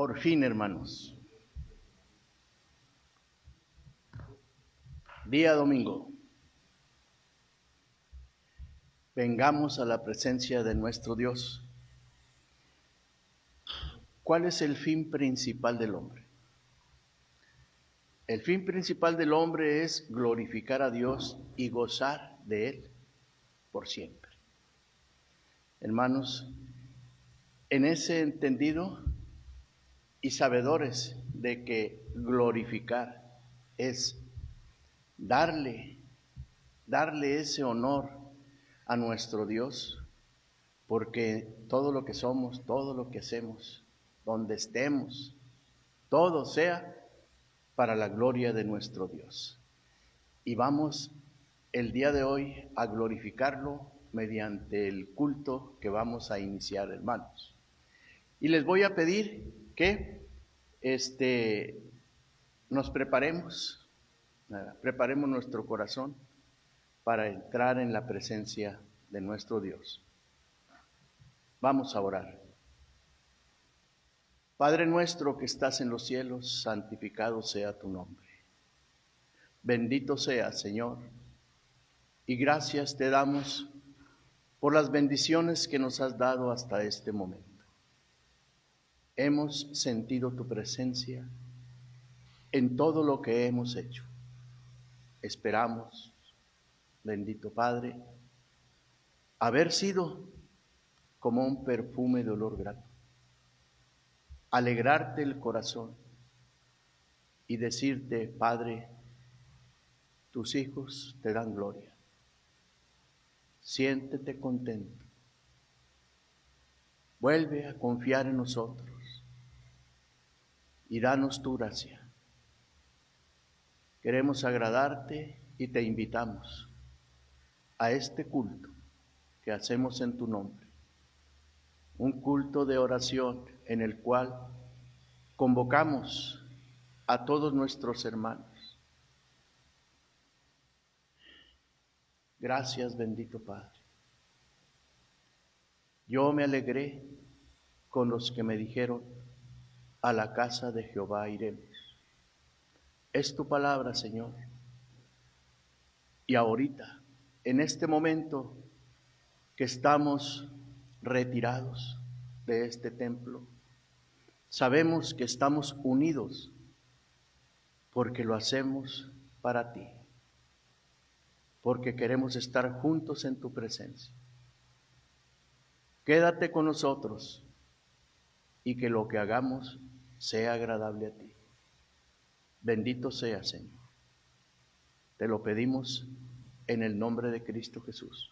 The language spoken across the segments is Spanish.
Por fin, hermanos, día domingo, vengamos a la presencia de nuestro Dios. ¿Cuál es el fin principal del hombre? El fin principal del hombre es glorificar a Dios y gozar de Él por siempre. Hermanos, en ese entendido y sabedores de que glorificar es darle ese honor a nuestro Dios, porque todo lo que somos, todo lo que hacemos, donde estemos, todo sea para la gloria de nuestro Dios. Y vamos el día de hoy a glorificarlo mediante el culto que vamos a iniciar, hermanos. Y les voy a pedir que nos preparemos nuestro corazón para entrar en la presencia de nuestro Dios. Vamos a orar. Padre nuestro que estás en los cielos, santificado sea tu nombre. Bendito sea, Señor, y gracias te damos por las bendiciones que nos has dado hasta este momento. Hemos sentido tu presencia en todo lo que hemos hecho. Esperamos, bendito Padre, haber sido como un perfume de olor grato, alegrarte el corazón y decirte, Padre, tus hijos te dan gloria. Siéntete contento. Vuelve a confiar en nosotros y danos tu gracia. Queremos agradarte y te invitamos a este culto que hacemos en tu nombre. Un culto de oración en el cual convocamos a todos nuestros hermanos. Gracias, bendito Padre. Yo me alegré con los que me dijeron, a la casa de Jehová iremos. Es tu palabra, Señor. Y ahorita, en este momento que estamos retirados de este templo, sabemos que estamos unidos porque lo hacemos para ti, porque queremos estar juntos en tu presencia. Quédate con nosotros y que lo que hagamos sea agradable a ti. Bendito sea, Señor. Te lo pedimos en el nombre de Cristo Jesús.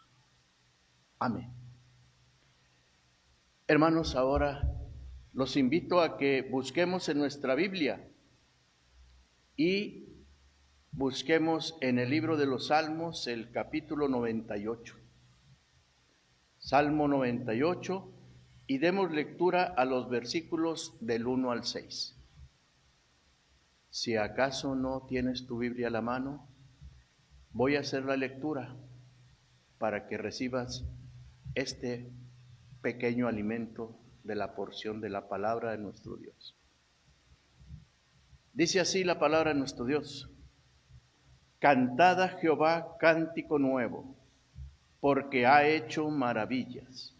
Amén. Hermanos, ahora los invito a que busquemos en nuestra Biblia y busquemos en el libro de los Salmos el capítulo 98. Salmo 98, y demos lectura a los versículos del 1 al 6. Si acaso no tienes tu Biblia a la mano, voy a hacer la lectura para que recibas este pequeño alimento de la porción de la palabra de nuestro Dios. Dice así la palabra de nuestro Dios: Cantad a Jehová cántico nuevo, porque ha hecho maravillas.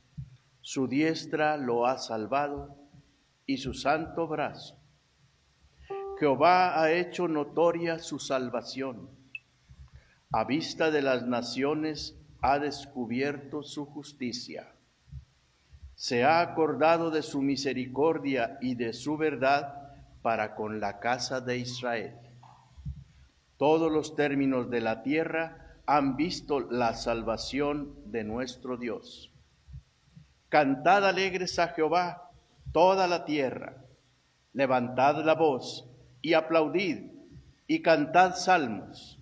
Su diestra lo ha salvado y su santo brazo. Jehová ha hecho notoria su salvación. A vista de las naciones ha descubierto su justicia. Se ha acordado de su misericordia y de su verdad para con la casa de Israel. Todos los términos de la tierra han visto la salvación de nuestro Dios. Cantad alegres a Jehová, toda la tierra. Levantad la voz y aplaudid y cantad salmos.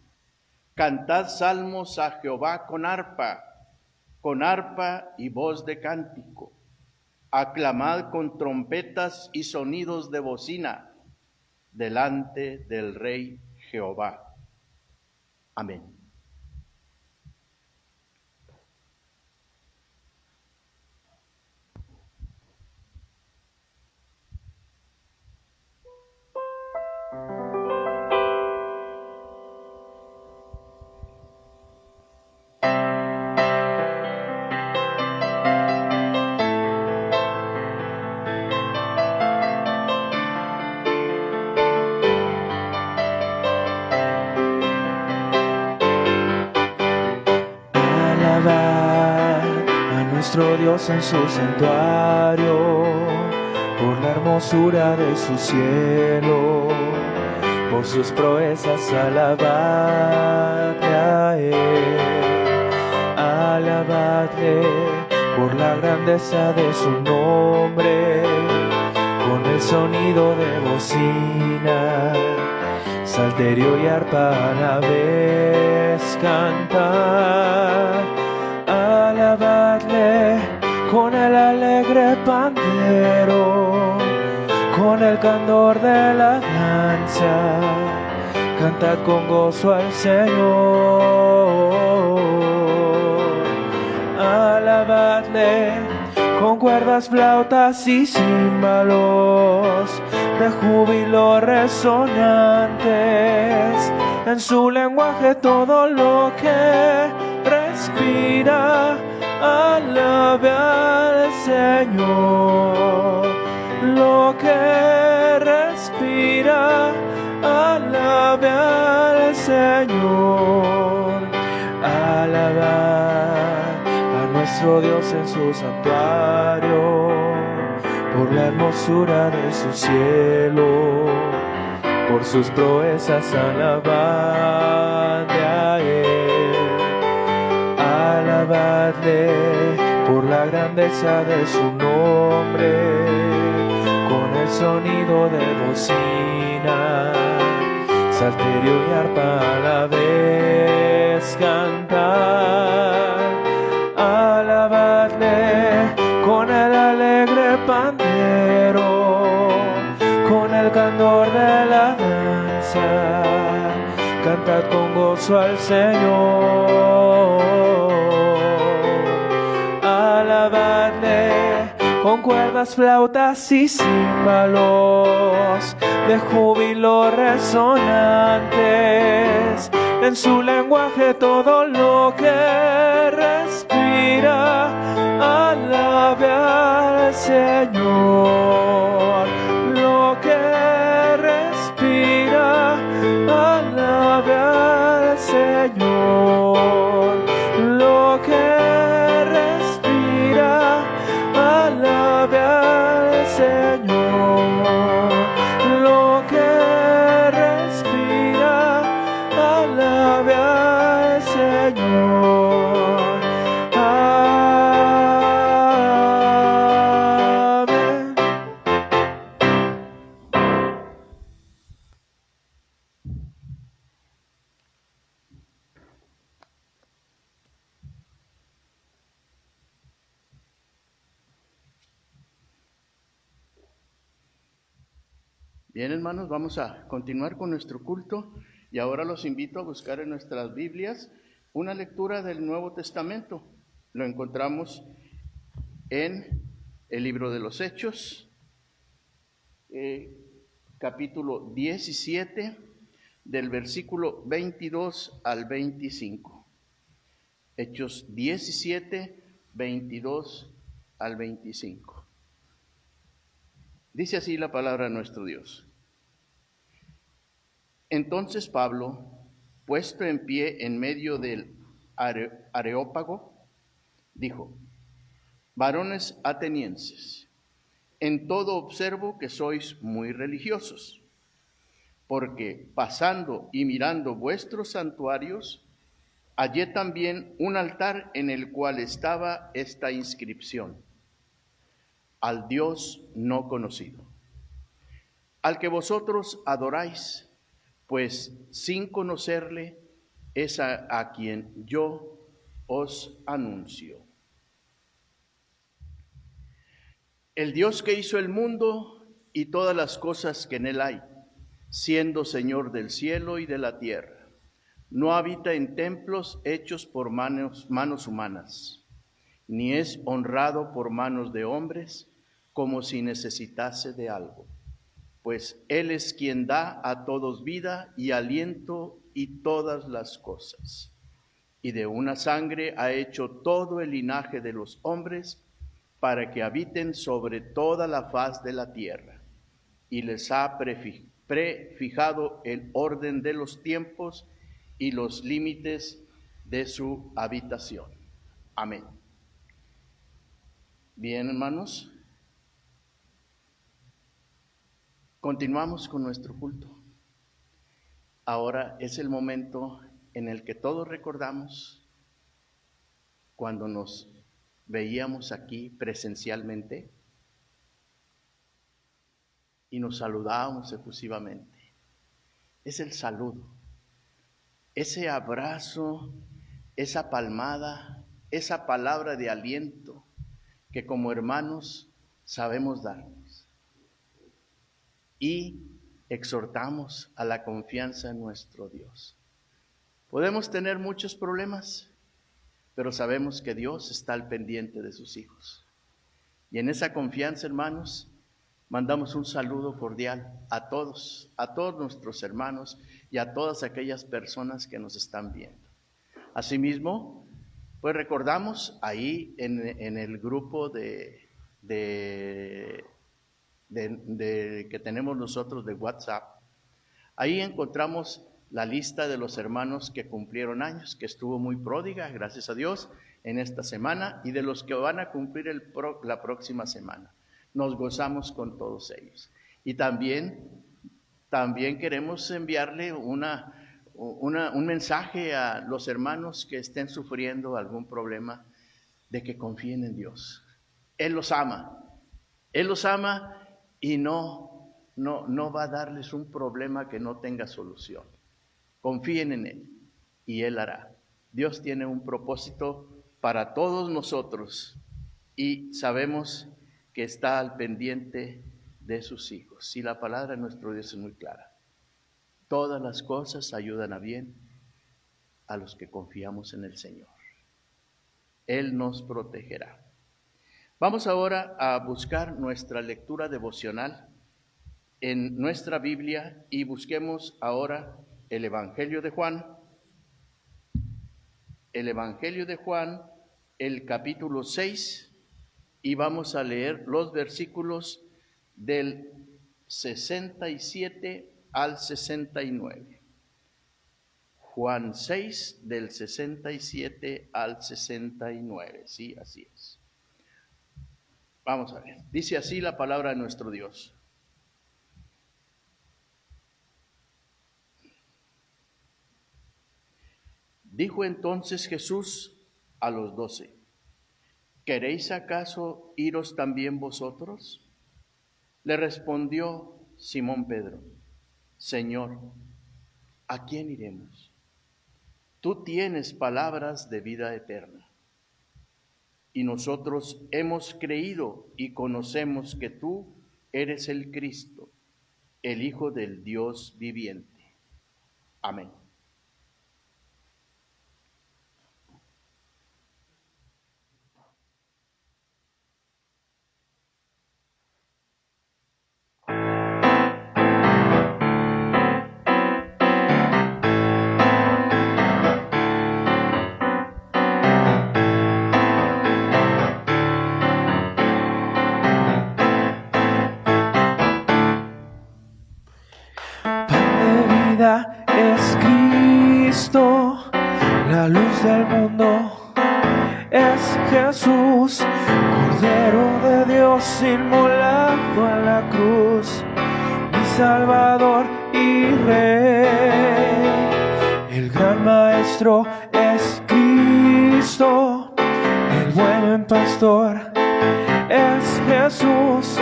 Cantad salmos a Jehová con arpa y voz de cántico. Aclamad con trompetas y sonidos de bocina delante del Rey Jehová. Amén. Dios en su santuario, por la hermosura de su cielo, por sus proezas alabadle a Él, alabadle por la grandeza de su nombre, con el sonido de bocina, salterio y arpa a la vez cantar. Alabadle con el alegre pandero, con el candor de la danza, cantad con gozo al Señor. Alabadle con cuerdas, flautas y címbalos de júbilo resonantes, en su lenguaje todo lo que respira, alabe al Señor. Lo que respira, alabe al Señor. Alabad a nuestro Dios en su santuario, por la hermosura de su cielo, por sus proezas alabadle a Él. Alabadle por la grandeza de su nombre, con el sonido de bocina, salterio y arpa a la vez cantar. Alabadle con el alegre pandero, con el candor de la danza, cantad con gozo al Señor. Alabadle con cuerdas, flautas y címbalos de júbilo resonantes, en su lenguaje todo lo que respira, alabe al Señor. Lo que respira, alabe al Señor. Lo que respira, alabe al Señor. Lo que respira, alabe al Señor. Amén. Bien, hermanos, vamos a continuar con nuestro culto y ahora los invito a buscar en nuestras Biblias una lectura del Nuevo Testamento. Lo encontramos en el libro de los Hechos, capítulo 17, del versículo 22 al 25. Hechos 17, 22 al 25. Dice así la palabra de nuestro Dios. Entonces Pablo, puesto en pie en medio del Areópago, dijo: varones atenienses, en todo observo que sois muy religiosos, porque pasando y mirando vuestros santuarios, hallé también un altar en el cual estaba esta inscripción: al Dios no conocido, al que vosotros adoráis, pues sin conocerle es a quien yo os anuncio. El Dios que hizo el mundo y todas las cosas que en él hay, siendo Señor del cielo y de la tierra, no habita en templos hechos por manos humanas, ni es honrado por manos de hombres como si necesitase de algo, pues Él es quien da a todos vida y aliento y todas las cosas. Y de una sangre ha hecho todo el linaje de los hombres para que habiten sobre toda la faz de la tierra, y les ha prefijado el orden de los tiempos y los límites de su habitación. Amén. Bien, hermanos, continuamos con nuestro culto. Ahora es el momento en el que todos recordamos cuando nos veíamos aquí presencialmente y nos saludábamos efusivamente. Es el saludo, ese abrazo, esa palmada, esa palabra de aliento que como hermanos sabemos darnos. Y exhortamos a la confianza en nuestro Dios. Podemos tener muchos problemas, pero sabemos que Dios está al pendiente de sus hijos. Y en esa confianza, hermanos, mandamos un saludo cordial a todos nuestros hermanos y a todas aquellas personas que nos están viendo. Asimismo, pues recordamos ahí en el grupo que tenemos nosotros de WhatsApp, ahí encontramos la lista de los hermanos que cumplieron años, que estuvo muy pródiga, gracias a Dios, en esta semana, y de los que van a cumplir la próxima semana. Nos gozamos con todos ellos. Y también queremos enviarle un mensaje a los hermanos que estén sufriendo algún problema, de que confíen en Dios. Él los ama y no va a darles un problema que no tenga solución. Confíen en Él y Él hará. Dios tiene un propósito para todos nosotros y sabemos que está al pendiente de sus hijos. Y la palabra de nuestro Dios es muy clara. Todas las cosas ayudan a bien a los que confiamos en el Señor. Él nos protegerá. Vamos ahora a buscar nuestra lectura devocional en nuestra Biblia y busquemos ahora el Evangelio de Juan. El Evangelio de Juan, el capítulo 6, y vamos a leer los versículos del 67 al 69. Juan 6, del 67 al 69. Sí, así es. Vamos a ver. Dice así la palabra de nuestro Dios. Dijo entonces Jesús a los 12: ¿Queréis acaso iros también vosotros? Le respondió Simón Pedro: Señor, ¿a quién iremos? Tú tienes palabras de vida eterna. Y nosotros hemos creído y conocemos que tú eres el Cristo, el Hijo del Dios viviente. Amén. Es Cristo, la luz del mundo, es Jesús, Cordero de Dios inmolado en la cruz, mi Salvador y Rey. El gran Maestro es Cristo, el buen pastor es Jesús,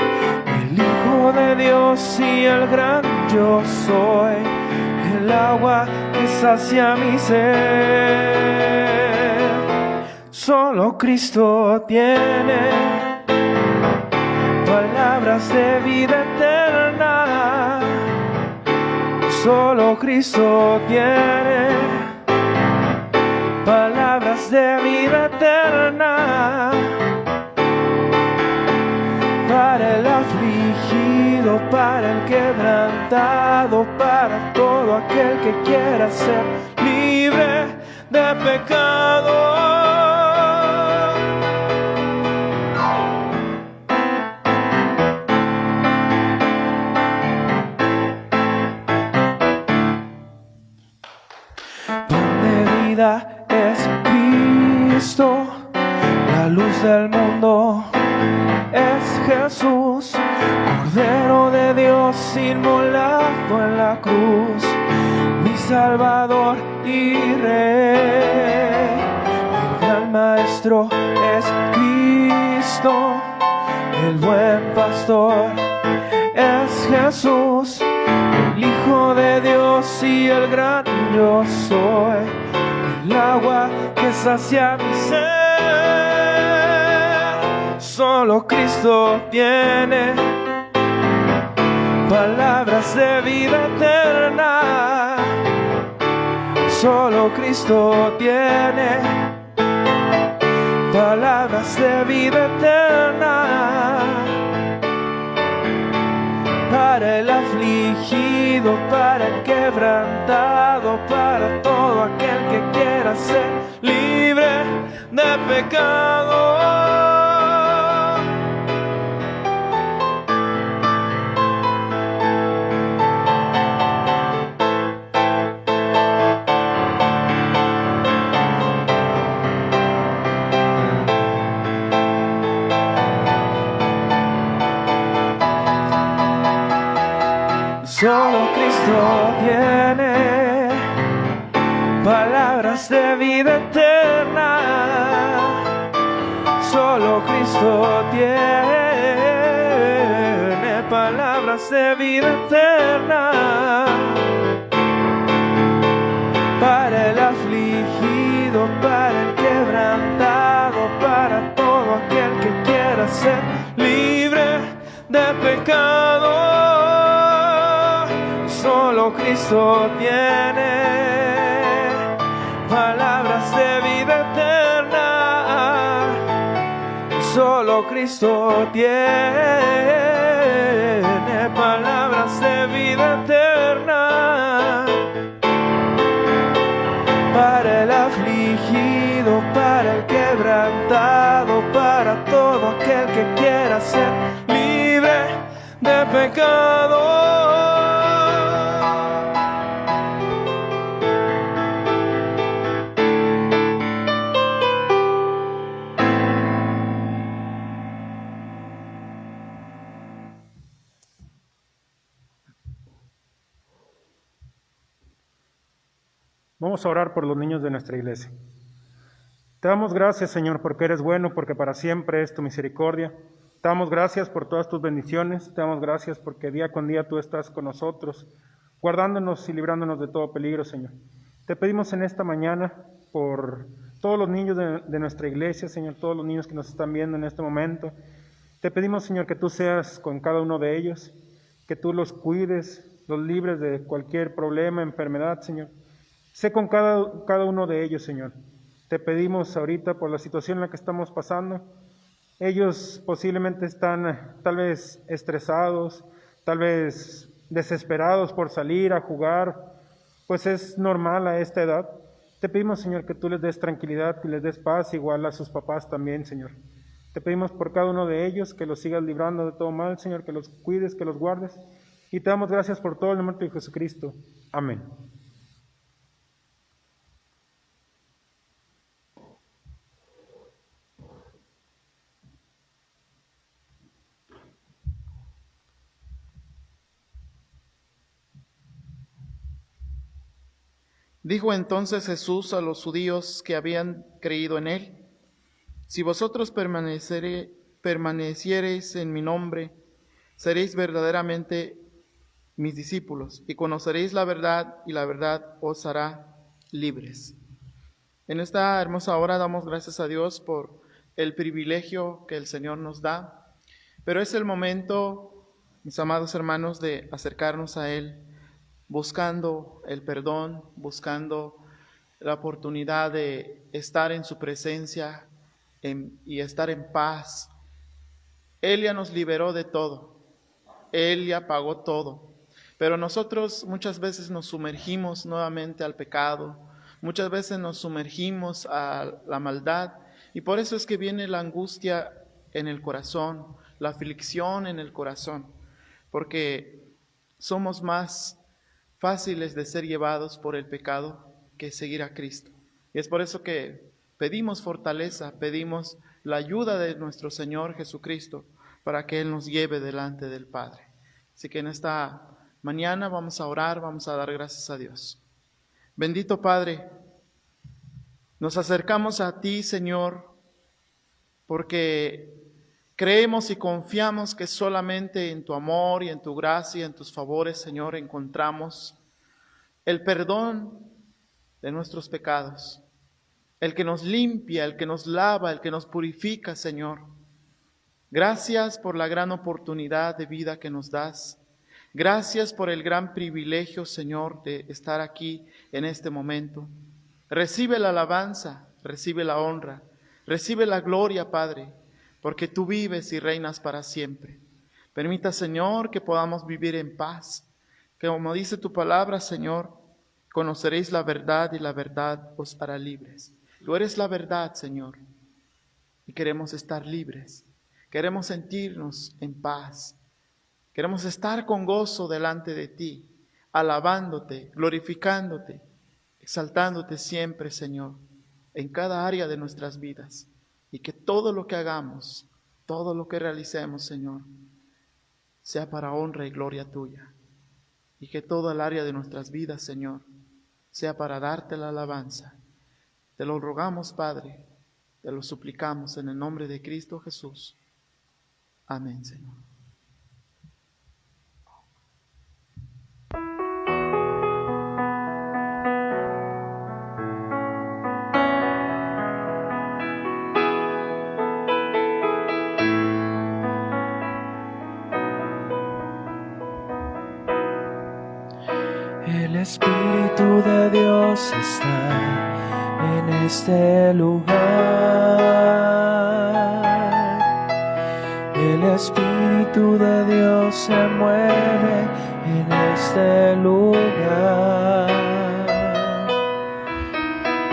el Hijo de Dios y el gran yo soy, el agua que sacia mi sed. Solo Cristo tiene palabras de vida eterna. Solo Cristo tiene palabras de vida eterna. Para el afligido, para el quebrantado, para todo aquel que quiera ser libre de pecado. Pan de vida es Cristo, la luz del mundo, es Jesús, Cordero de Dios inmolado en la cruz, mi Salvador y Rey. El gran Maestro es Cristo, el buen pastor es Jesús, el Hijo de Dios y el gran yo soy, el agua que sacia mi sed. Solo Cristo tiene palabras de vida eterna. Solo Cristo tiene palabras de vida eterna. Para el afligido, para el quebrantado, para todo aquel que quiera ser libre de pecado. Solo Cristo tiene palabras de vida eterna. Solo Cristo tiene palabras de vida eterna. Para el afligido, para el quebrantado, para todo aquel que quiera ser libre de pecado. Solo Cristo tiene palabras de vida eterna. Solo Cristo tiene palabras de vida eterna. Para el afligido, para el quebrantado, para todo aquel que quiera ser libre de pecado. Vamos a orar por los niños de nuestra iglesia. Te damos gracias, Señor, porque eres bueno, porque para siempre es tu misericordia. Te damos gracias por todas tus bendiciones. Te damos gracias porque día con día tú estás con nosotros, guardándonos y librándonos de todo peligro, Señor. Te pedimos en esta mañana por todos los niños de nuestra iglesia, Señor, todos los niños que nos están viendo en este momento. Te pedimos, Señor, que tú seas con cada uno de ellos, que tú los cuides, los libres de cualquier problema, enfermedad, Señor. Sé con cada uno de ellos, Señor. Te pedimos ahorita por la situación en la que estamos pasando. Ellos posiblemente están tal vez estresados, tal vez desesperados por salir a jugar, pues es normal a esta edad. Te pedimos, Señor, que tú les des tranquilidad, que les des paz, igual a sus papás también, Señor. Te pedimos por cada uno de ellos que los sigas librando de todo mal, Señor, que los cuides, que los guardes. Y te damos gracias por todo en el nombre de Jesucristo. Amén. Dijo entonces Jesús a los judíos que habían creído en él: si vosotros permaneciereis en mi nombre, seréis verdaderamente mis discípulos, y conoceréis la verdad, y la verdad os hará libres. En esta hermosa hora damos gracias a Dios por el privilegio que el Señor nos da, pero es el momento, mis amados hermanos, de acercarnos a Él, buscando el perdón, buscando la oportunidad de estar en su presencia y estar en paz. Él ya nos liberó de todo, Él ya pagó todo, pero nosotros muchas veces nos sumergimos nuevamente al pecado, muchas veces nos sumergimos a la maldad, y por eso es que viene la angustia en el corazón, la aflicción en el corazón, porque somos más fáciles de ser llevados por el pecado que seguir a Cristo. Y es por eso que pedimos fortaleza, pedimos la ayuda de nuestro Señor Jesucristo para que Él nos lleve delante del Padre. Así que en esta mañana vamos a orar, vamos a dar gracias a Dios. Bendito Padre, nos acercamos a ti, Señor, porque creemos y confiamos que solamente en tu amor y en tu gracia y en tus favores, Señor, encontramos el perdón de nuestros pecados, el que nos limpia, el que nos lava, el que nos purifica, Señor. Gracias por la gran oportunidad de vida que nos das. Gracias por el gran privilegio, Señor, de estar aquí en este momento. Recibe la alabanza, recibe la honra, recibe la gloria, Padre, porque tú vives y reinas para siempre. Permita, Señor, que podamos vivir en paz, que como dice tu palabra, Señor, conoceréis la verdad y la verdad os hará libres. Tú eres la verdad, Señor, y queremos estar libres. Queremos sentirnos en paz. Queremos estar con gozo delante de ti, alabándote, glorificándote, exaltándote siempre, Señor, en cada área de nuestras vidas. Y que todo lo que hagamos, todo lo que realicemos, Señor, sea para honra y gloria tuya. Y que todo el área de nuestras vidas, Señor, sea para darte la alabanza. Te lo rogamos, Padre, te lo suplicamos en el nombre de Cristo Jesús. Amén, Señor. El Espíritu de Dios está en este lugar. El Espíritu de Dios se mueve en este lugar.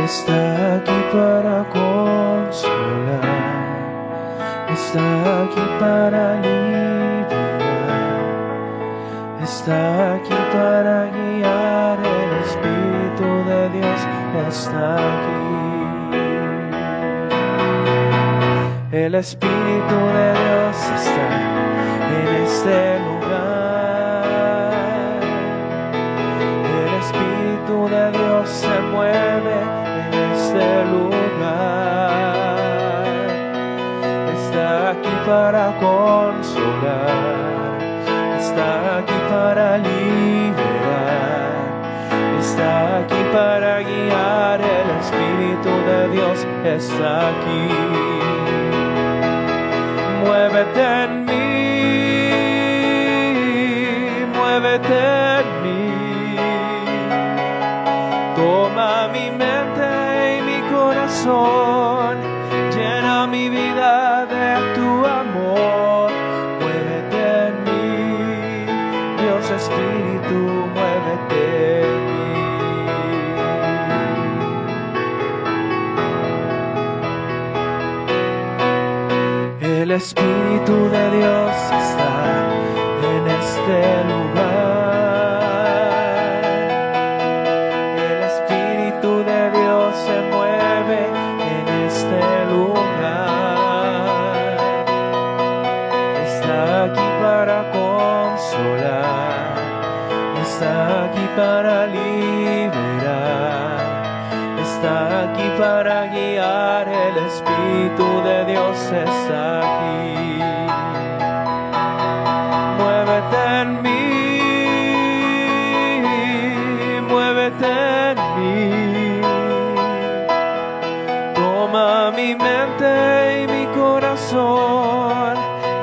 Está aquí para consolar, está aquí para liberar, está aquí para guiar. El Espíritu de Dios está aquí. El Espíritu de Dios está en este lugar. El Espíritu de Dios se mueve en este lugar. Está aquí para consolar, está aquí para liberar, está aquí para guiar. El Espíritu de Dios está aquí. Muévete en mí, muévete en mí. Toma mi mente y mi corazón, llena mi vida de tu amor. Muévete en mí, Dios Espíritu, muévete en mí. El Espíritu de Dios está en este lugar. El Espíritu de Dios se mueve en este lugar. Está aquí para consolar, está aquí para liberar, está aquí para guiar. El Espíritu de Dios está aquí. Muévete en mí, muévete en mí. Toma mi mente y mi corazón,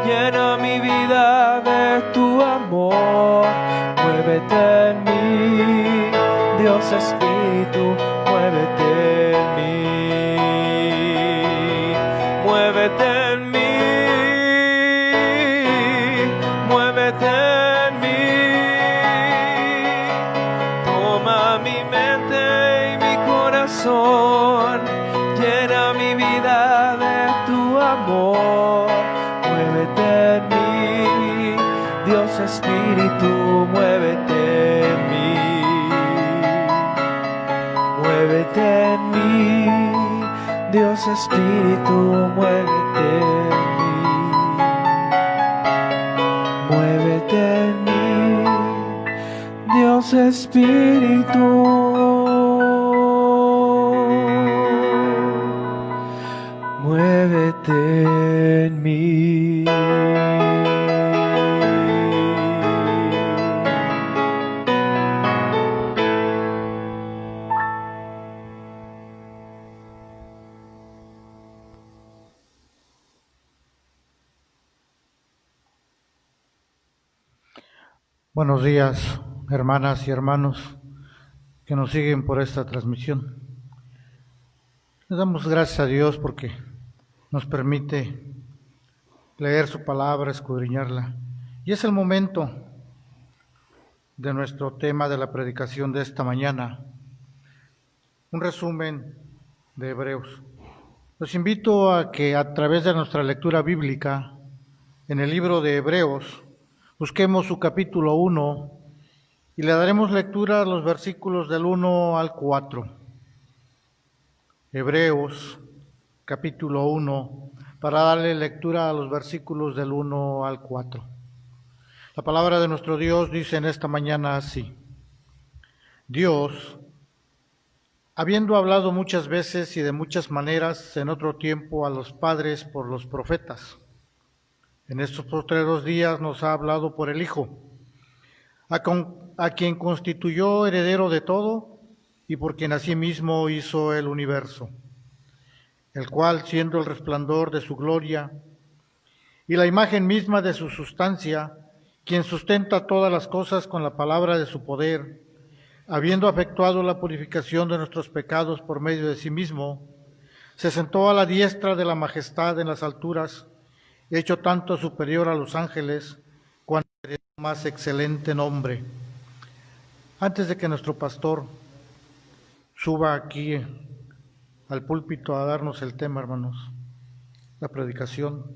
llena mi vida de tu amor. Muévete en mí, Dios Espíritu, muévete en mí. Muévete en mí, muévete en mí. Toma mi mente y mi corazón, llena mi vida de tu amor. Muévete en mí, Dios Espíritu, muévete en mí. Muévete en mí, Dios Espíritu, muévete en mí. Muévete en mí, Dios Espíritu. Muévete en mí. Buenos días, hermanas y hermanos que nos siguen por esta transmisión. Le damos gracias a Dios porque nos permite leer su palabra, escudriñarla. Y es el momento de nuestro tema de la predicación de esta mañana, un resumen de Hebreos. Los invito a que a través de nuestra lectura bíblica en el libro de Hebreos busquemos su capítulo 1 y le daremos lectura a los versículos del 1 al 4. Hebreos, capítulo 1, para darle lectura a los versículos del 1 al 4. La palabra de nuestro Dios dice en esta mañana así: Dios, habiendo hablado muchas veces y de muchas maneras en otro tiempo a los padres por los profetas, en estos postreros días nos ha hablado por el Hijo, a quien constituyó heredero de todo y por quien asimismo hizo el universo, el cual, siendo el resplandor de su gloria y la imagen misma de su sustancia, quien sustenta todas las cosas con la palabra de su poder, habiendo efectuado la purificación de nuestros pecados por medio de sí mismo, se sentó a la diestra de la majestad en las alturas, hecho tanto superior a los ángeles, cuanto heredó más excelente nombre. Antes de que nuestro pastor suba aquí al púlpito a darnos el tema, hermanos, la predicación,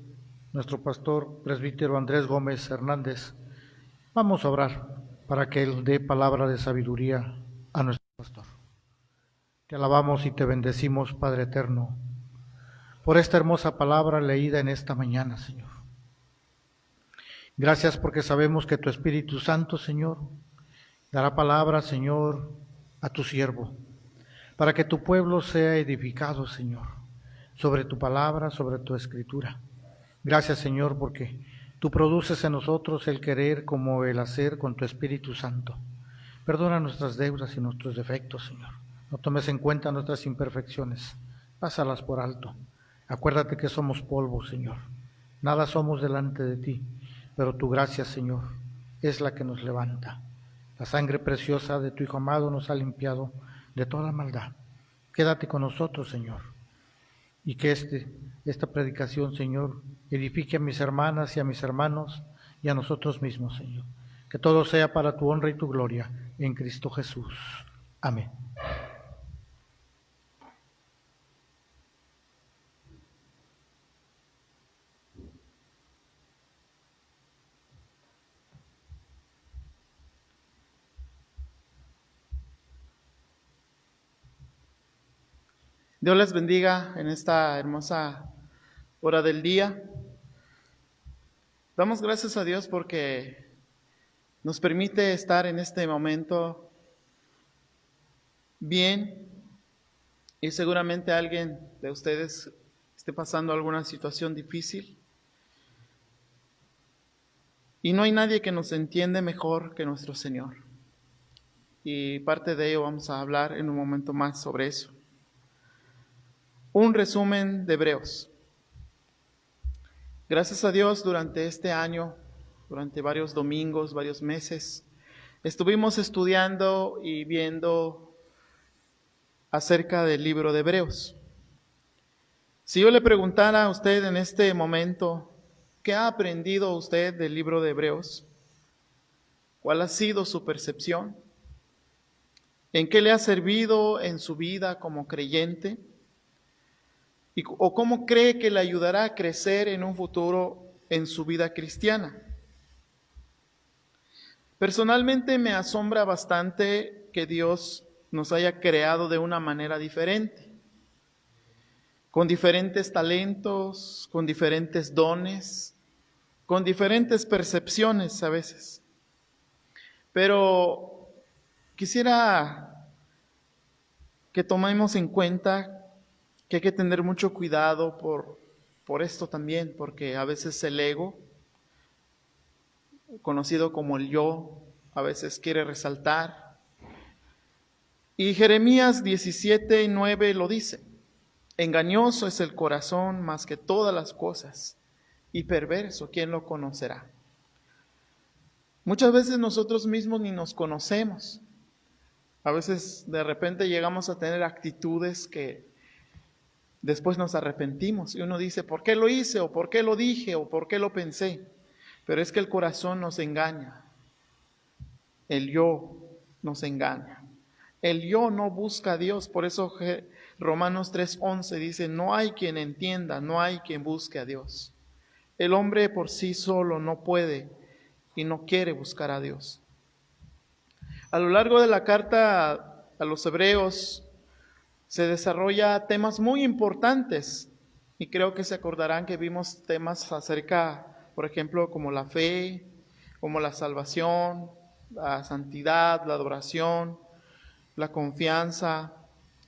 nuestro pastor presbítero Andrés Gómez Hernández, vamos a orar para que él dé palabra de sabiduría a nuestro pastor. Te alabamos y te bendecimos, Padre eterno, por esta hermosa palabra leída en esta mañana, Señor. Gracias porque sabemos que tu Espíritu Santo, Señor, dará palabra, Señor, a tu siervo, para que tu pueblo sea edificado, Señor, sobre tu palabra, sobre tu escritura. Gracias, Señor, porque tú produces en nosotros el querer como el hacer con tu Espíritu Santo. Perdona nuestras deudas y nuestros defectos, Señor. No tomes en cuenta nuestras imperfecciones, pásalas por alto. Acuérdate que somos polvo, Señor. Nada somos delante de ti, pero tu gracia, Señor, es la que nos levanta. La sangre preciosa de tu Hijo amado nos ha limpiado de toda maldad. Quédate con nosotros, Señor, y que esta predicación, Señor, edifique a mis hermanas y a mis hermanos y a nosotros mismos, Señor. Que todo sea para tu honra y tu gloria, en Cristo Jesús. Amén. Dios les bendiga en esta hermosa hora del día. Damos gracias a Dios porque nos permite estar en este momento bien, y seguramente alguien de ustedes esté pasando alguna situación difícil. Y no hay nadie que nos entiende mejor que nuestro Señor. Y parte de ello vamos a hablar en un momento más sobre eso. Un resumen de Hebreos. Gracias a Dios, durante este año, durante varios domingos, varios meses, estuvimos estudiando y viendo acerca del libro de Hebreos. Si yo le preguntara a usted en este momento, ¿qué ha aprendido usted del libro de Hebreos? ¿Cuál ha sido su percepción? ¿En qué le ha servido en su vida como creyente? ¿O cómo cree que le ayudará a crecer en un futuro en su vida cristiana? Personalmente me asombra bastante que Dios nos haya creado de una manera diferente. con diferentes talentos, con diferentes dones, con diferentes percepciones a veces. Pero quisiera que tomemos en cuenta que hay que tener mucho cuidado por esto también, porque a veces el ego, conocido como el yo, a veces quiere resaltar. Y Jeremías 17:9 lo dice: engañoso es el corazón más que todas las cosas, y perverso, ¿quién lo conocerá? Muchas veces nosotros mismos ni nos conocemos. A veces de repente llegamos a tener actitudes que después nos arrepentimos y uno dice, ¿por qué lo hice? ¿O por qué lo dije? ¿O por qué lo pensé? Pero es que el corazón nos engaña. El yo nos engaña. El yo no busca a Dios. Por eso Romanos 3:11 dice, no hay quien entienda, no hay quien busque a Dios. El hombre por sí solo no puede y no quiere buscar a Dios. A lo largo de la carta a los hebreos se desarrolla temas muy importantes y creo que se acordarán que vimos temas acerca, por ejemplo, como la fe, como la salvación, la santidad, la adoración, la confianza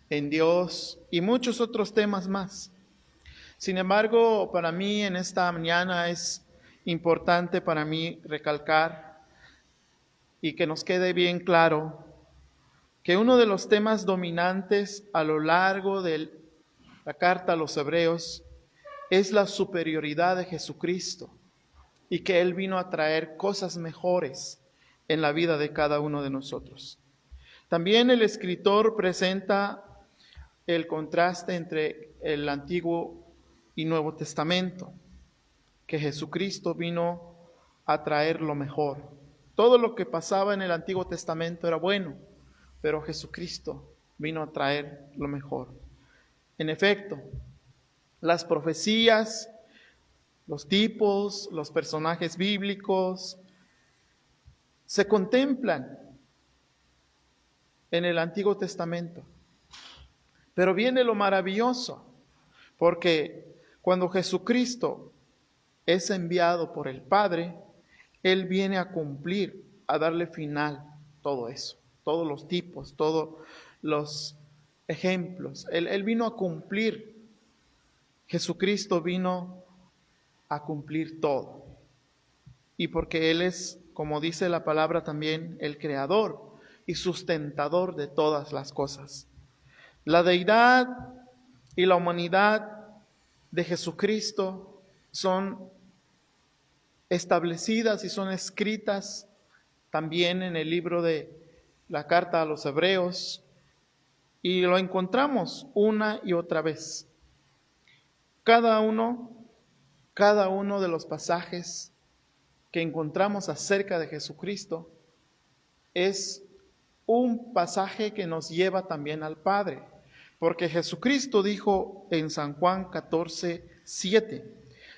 en Dios y muchos otros temas más. Sin embargo, para mí en esta mañana es importante para mí recalcar y que nos quede bien claro que uno de los temas dominantes a lo largo de la carta a los hebreos es la superioridad de Jesucristo y que Él vino a traer cosas mejores en la vida de cada uno de nosotros. También el escritor presenta el contraste entre el Antiguo y Nuevo Testamento, que Jesucristo vino a traer lo mejor. Todo lo que pasaba en el Antiguo Testamento era bueno, pero Jesucristo vino a traer lo mejor. En efecto, las profecías, los tipos, los personajes bíblicos se contemplan en el Antiguo Testamento. Pero viene lo maravilloso, porque cuando Jesucristo es enviado por el Padre, Él viene a cumplir, a darle final todo eso, todos los tipos, todos los ejemplos. Él vino a cumplir, Jesucristo vino a cumplir todo. Y porque Él es, como dice la palabra también, el creador y sustentador de todas las cosas. La deidad y la humanidad de Jesucristo son establecidas y son escritas también en el libro de la carta a los hebreos y lo encontramos una y otra vez. Cada uno de los pasajes que encontramos acerca de Jesucristo es un pasaje que nos lleva también al Padre, porque Jesucristo dijo en San Juan 14:7,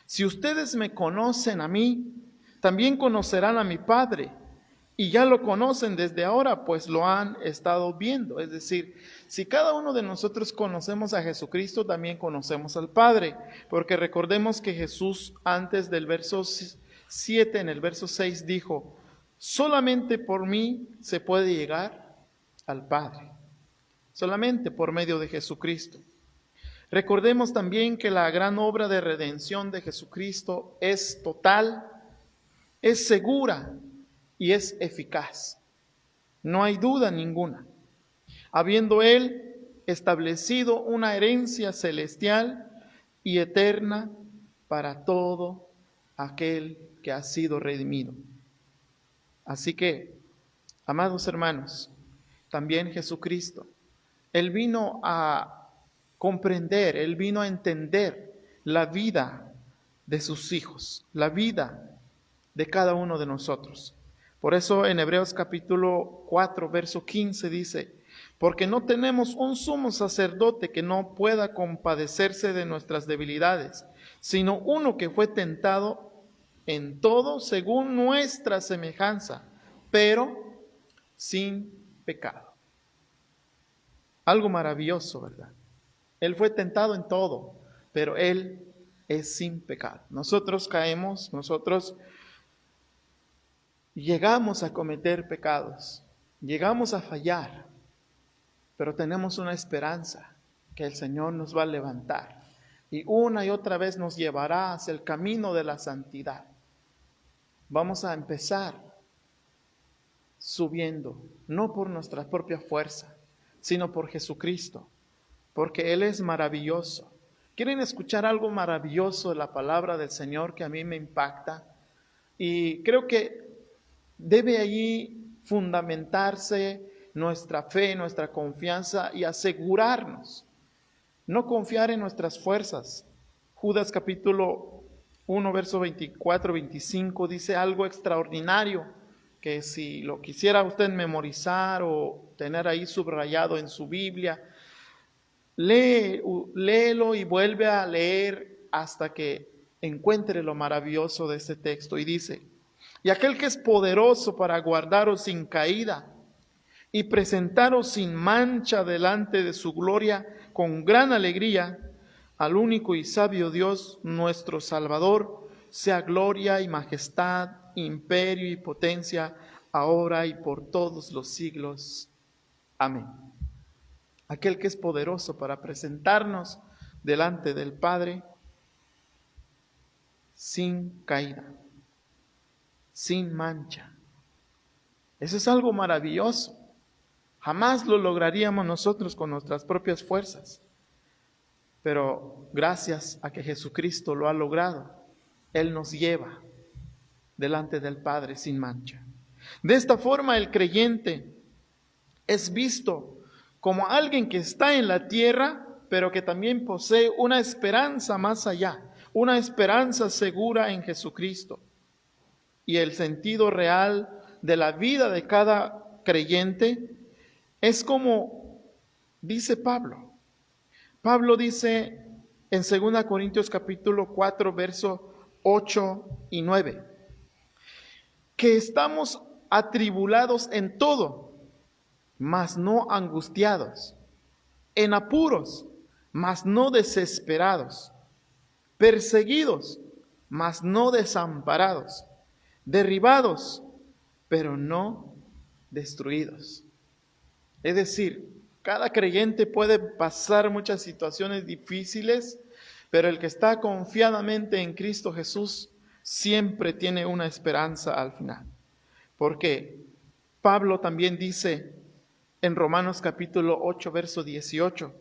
si ustedes me conocen a mí, también conocerán a mi Padre, y ya lo conocen desde ahora, pues lo han estado viendo. Es decir, si cada uno de nosotros conocemos a Jesucristo, también conocemos al Padre, porque recordemos que Jesús antes del verso 7, en el verso 6 dijo, solamente por mí se puede llegar al Padre, solamente por medio de Jesucristo. Recordemos también que la gran obra de redención de Jesucristo es total, es segura y es eficaz. No hay duda ninguna. Habiendo Él establecido una herencia celestial y eterna para todo aquel que ha sido redimido. Así que, amados hermanos, también Jesucristo, Él vino a comprender, Él vino a entender la vida de sus hijos, la vida de cada uno de nosotros. Por eso en Hebreos capítulo 4, verso 15 dice, porque no tenemos un sumo sacerdote que no pueda compadecerse de nuestras debilidades, sino uno que fue tentado en todo según nuestra semejanza, pero sin pecado. Algo maravilloso, ¿verdad? Él fue tentado en todo, pero Él es sin pecado. Nosotros caemos, nosotros llegamos a cometer pecados, llegamos a fallar, pero tenemos una esperanza que el Señor nos va a levantar y una y otra vez nos llevará hacia el camino de la santidad. Vamos a empezar subiendo, no por nuestra propia fuerza, sino por Jesucristo, porque Él es maravilloso. ¿Quieren escuchar algo maravilloso de la palabra del Señor que a mí me impacta? Y creo que debe allí fundamentarse nuestra fe, nuestra confianza y asegurarnos, no confiar en nuestras fuerzas. Judas capítulo 1, verso 24, 25 dice algo extraordinario que si lo quisiera usted memorizar o tener ahí subrayado en su Biblia, léelo y vuelve a leer hasta que encuentre lo maravilloso de este texto. Y dice: y aquel que es poderoso para guardaros sin caída y presentaros sin mancha delante de su gloria con gran alegría, al único y sabio Dios, nuestro Salvador, sea gloria y majestad, imperio y potencia, ahora y por todos los siglos. Amén. Aquel que es poderoso para presentarnos delante del Padre sin caída, sin mancha. Eso es algo maravilloso. Jamás lo lograríamos nosotros con nuestras propias fuerzas. Pero gracias a que Jesucristo lo ha logrado, Él nos lleva delante del Padre sin mancha. De esta forma el creyente es visto como alguien que está en la tierra, pero que también posee una esperanza más allá, una esperanza segura en Jesucristo. Y el sentido real de la vida de cada creyente es como dice Pablo. Pablo dice en 2 Corintios capítulo 4, verso 8 y 9, que estamos atribulados en todo, mas no angustiados, en apuros, mas no desesperados, perseguidos, mas no desamparados, derribados, pero no destruidos. Es decir, cada creyente puede pasar muchas situaciones difíciles, pero el que está confiadamente en Cristo Jesús siempre tiene una esperanza al final. Porque Pablo también dice en Romanos capítulo 8, verso 18,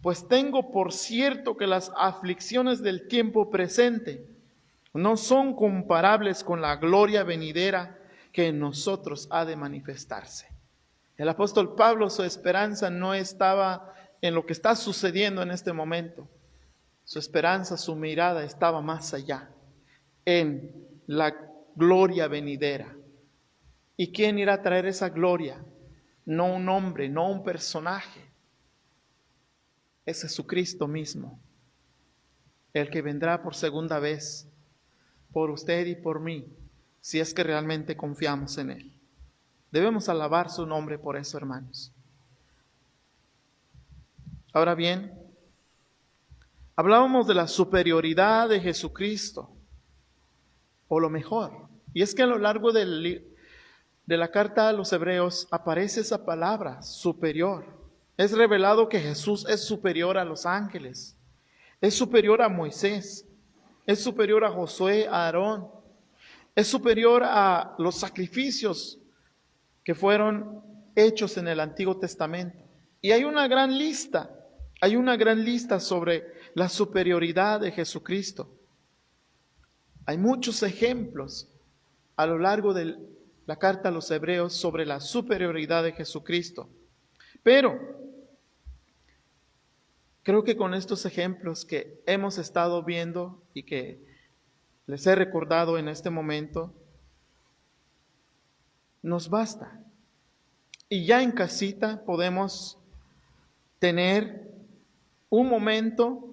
pues tengo por cierto que las aflicciones del tiempo presente no son comparables con la gloria venidera que en nosotros ha de manifestarse. El apóstol Pablo, su esperanza no estaba en lo que está sucediendo en este momento. Su esperanza, su mirada estaba más allá, en la gloria venidera. ¿Y quién irá a traer esa gloria? No un hombre, no un personaje. Es Jesucristo mismo, el que vendrá por segunda vez, por usted y por mí, si es que realmente confiamos en Él. Debemos alabar su nombre por eso, hermanos. Ahora bien, hablábamos de la superioridad de Jesucristo, o lo mejor, y es que a lo largo de la carta a los Hebreos aparece esa palabra, superior. Es revelado que Jesús es superior a los ángeles, es superior a Moisés, es superior a Josué, a Aarón, es superior a los sacrificios que fueron hechos en el Antiguo Testamento. Y hay una gran lista sobre la superioridad de Jesucristo. Hay muchos ejemplos a lo largo de la carta a los Hebreos sobre la superioridad de Jesucristo. Pero creo que con estos ejemplos que hemos estado viendo y que les he recordado en este momento, nos basta. Y ya en casita podemos tener un momento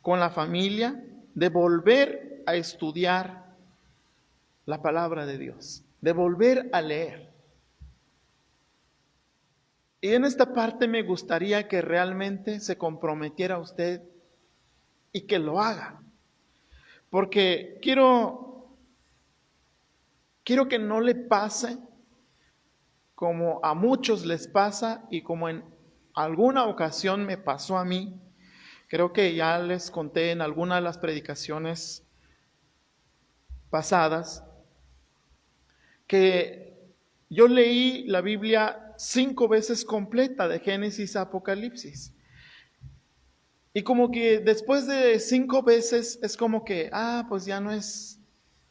con la familia de volver a estudiar la palabra de Dios, de volver a leer. Y en esta parte me gustaría que realmente se comprometiera usted y que lo haga. Porque quiero que no le pase como a muchos les pasa y como en alguna ocasión me pasó a mí. Creo que ya les conté en alguna de las predicaciones pasadas que yo leí la Biblia 5 veces completa, de Génesis a Apocalipsis. Y como que después de 5 veces es como que, pues ya no es,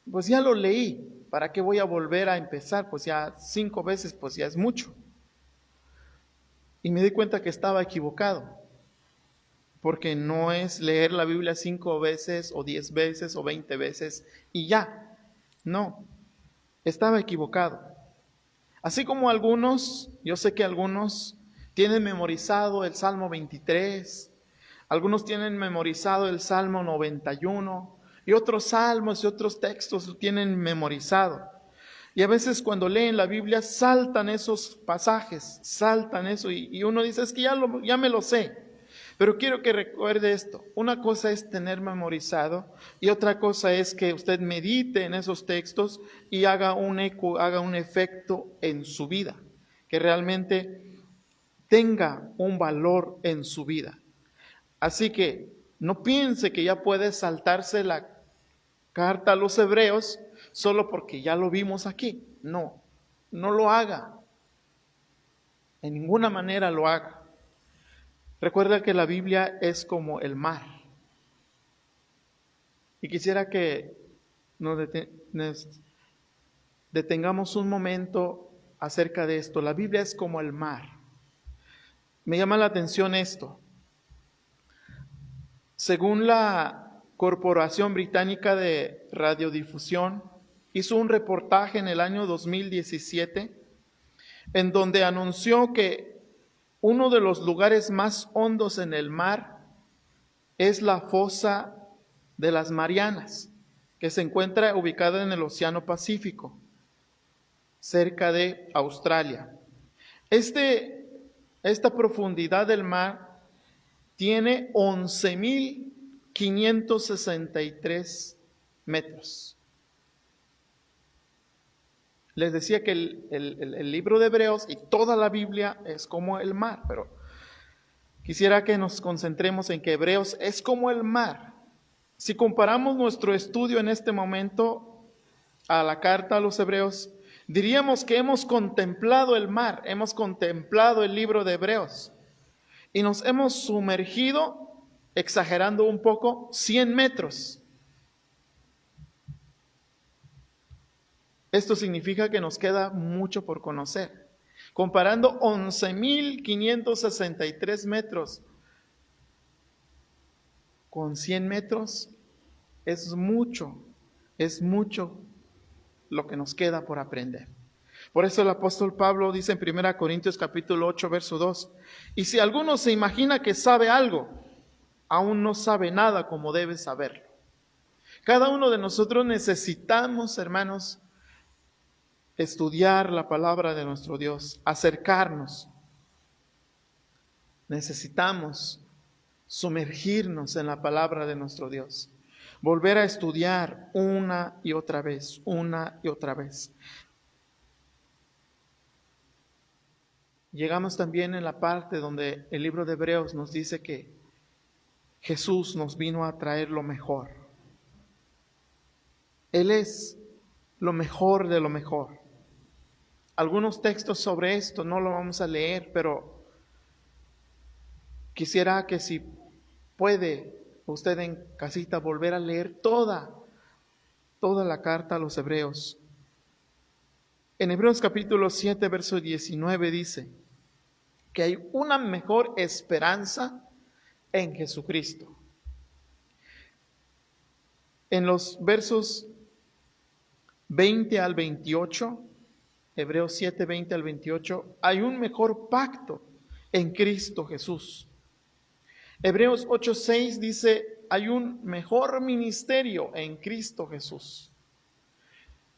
pues ya lo leí, ¿para qué voy a volver a empezar? Pues ya 5 veces, pues ya es mucho. Y me di cuenta que estaba equivocado. Porque no es leer la Biblia 5 veces o 10 veces o 20 veces y ya. No, estaba equivocado. Así como algunos, yo sé que algunos tienen memorizado el Salmo 23, algunos tienen memorizado el Salmo 91 y otros salmos y otros textos lo tienen memorizado. Y a veces cuando leen la Biblia saltan esos pasajes, saltan eso y uno dice, es que ya me lo sé. Pero quiero que recuerde esto. Una cosa es tener memorizado y otra cosa es que usted medite en esos textos y haga un eco, haga un efecto en su vida. Que realmente tenga un valor en su vida. Así que no piense que ya puede saltarse la carta a los Hebreos solo porque ya lo vimos aquí. No, no lo haga. En ninguna manera lo haga. Recuerda que la Biblia es como el mar. Y quisiera que nos detengamos un momento acerca de esto. La Biblia es como el mar. Me llama la atención esto. Según la Corporación Británica de Radiodifusión, hizo un reportaje en el año 2017 en donde anunció que uno de los lugares más hondos en el mar es la fosa de las Marianas, que se encuentra ubicada en el Océano Pacífico, cerca de Australia. Esta profundidad del mar tiene 11.563 metros. Les decía que el libro de Hebreos y toda la Biblia es como el mar, pero quisiera que nos concentremos en que Hebreos es como el mar. Si comparamos nuestro estudio en este momento a la carta a los Hebreos, diríamos que hemos contemplado el mar, hemos contemplado el libro de Hebreos y nos hemos sumergido, exagerando un poco, 100 metros. Esto significa que nos queda mucho por conocer. Comparando 11.563 metros con 100 metros, es mucho lo que nos queda por aprender. Por eso el apóstol Pablo dice en 1 Corintios capítulo 8, verso 2, y si alguno se imagina que sabe algo, aún no sabe nada como debe saberlo. Cada uno de nosotros necesitamos, hermanos, estudiar la palabra de nuestro Dios, acercarnos. Necesitamos sumergirnos en la palabra de nuestro Dios, volver a estudiar una y otra vez. Llegamos también en la parte donde el libro de Hebreos nos dice que Jesús nos vino a traer lo mejor. Él es lo mejor de lo mejor. Algunos textos sobre esto no lo vamos a leer, pero quisiera que si puede usted en casita volver a leer toda la carta a los Hebreos. En Hebreos capítulo 7, verso 19 dice que hay una mejor esperanza en Jesucristo. En los versos 20 al 28, Hebreos 7, 20 al 28, hay un mejor pacto en Cristo Jesús. Hebreos 8, 6 dice, hay un mejor ministerio en Cristo Jesús.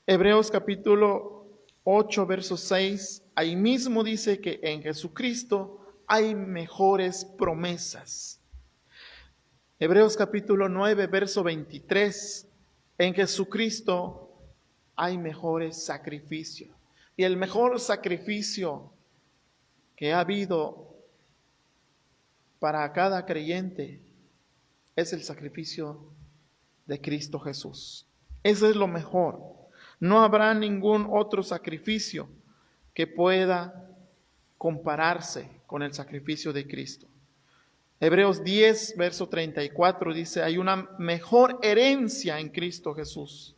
Hebreos capítulo 8, verso 6, ahí mismo dice que en Jesucristo hay mejores promesas. Hebreos capítulo 9, verso 23, en Jesucristo hay mejores sacrificios. Y el mejor sacrificio que ha habido para cada creyente es el sacrificio de Cristo Jesús. Ese es lo mejor. No habrá ningún otro sacrificio que pueda compararse con el sacrificio de Cristo. Hebreos 10, verso 34 dice, hay una mejor herencia en Cristo Jesús.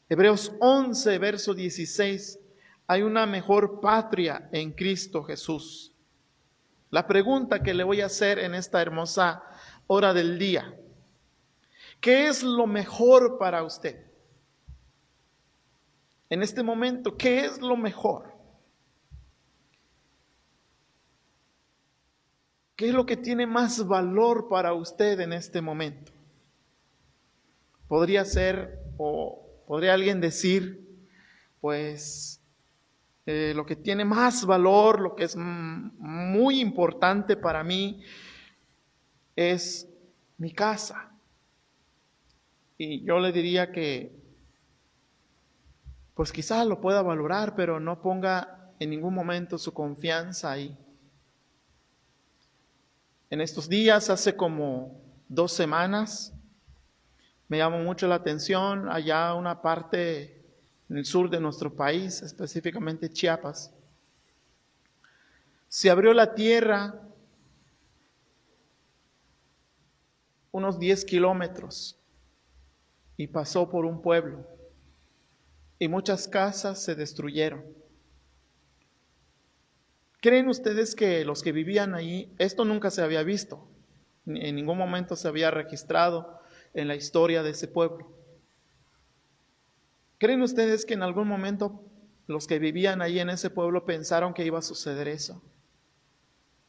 Hebreos 11, verso 16, hay una mejor patria en Cristo Jesús. La pregunta que le voy a hacer en esta hermosa hora del día, ¿qué es lo mejor para usted? En este momento, ¿qué es lo mejor? ¿Qué es lo que tiene más valor para usted en este momento? Podría ser, o podría alguien decir, pues, lo que tiene más valor, lo que es muy importante para mí, es mi casa. Y yo le diría que, pues quizás lo pueda valorar, pero no ponga en ningún momento su confianza ahí. En estos días, hace como 2 semanas, me llamó mucho la atención allá una parte en el sur de nuestro país, específicamente Chiapas. Se abrió la tierra unos 10 kilómetros y pasó por un pueblo y muchas casas se destruyeron. ¿Creen ustedes que los que vivían ahí, esto nunca se había visto, en ningún momento se había registrado en la historia de ese pueblo? ¿Creen ustedes que en algún momento los que vivían ahí en ese pueblo pensaron que iba a suceder eso?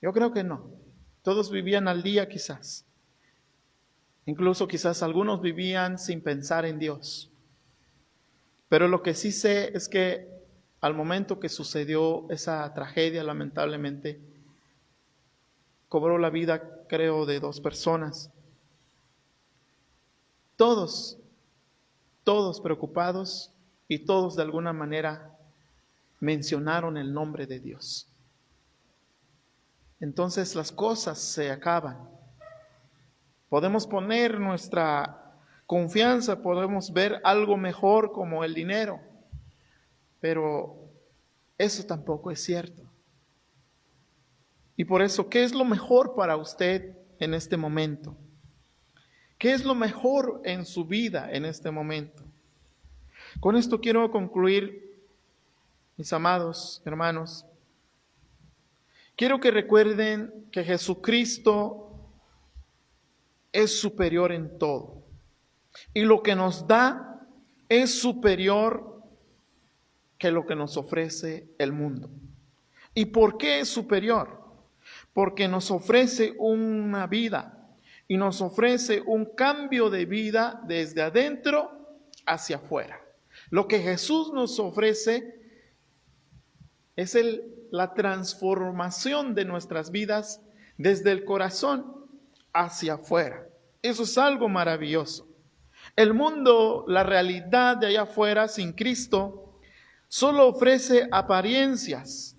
Yo creo que no. Todos vivían al día quizás. Incluso quizás algunos vivían sin pensar en Dios. Pero lo que sí sé es que al momento que sucedió esa tragedia, lamentablemente, cobró la vida, creo, de 2 personas. Todos preocupados y todos de alguna manera mencionaron el nombre de Dios. Entonces las cosas se acaban. Podemos poner nuestra confianza, podemos ver algo mejor como el dinero, pero eso tampoco es cierto. Y por eso, ¿qué es lo mejor para usted en este momento? ¿Qué es lo mejor en su vida en este momento? Con esto quiero concluir, mis amados hermanos. Quiero que recuerden que Jesucristo es superior en todo. Y lo que nos da es superior que lo que nos ofrece el mundo. ¿Y por qué es superior? Porque nos ofrece una vida y nos ofrece un cambio de vida desde adentro hacia afuera. Lo que Jesús nos ofrece es la transformación de nuestras vidas desde el corazón hacia afuera. Eso es algo maravilloso. El mundo, la realidad de allá afuera sin Cristo, solo ofrece apariencias,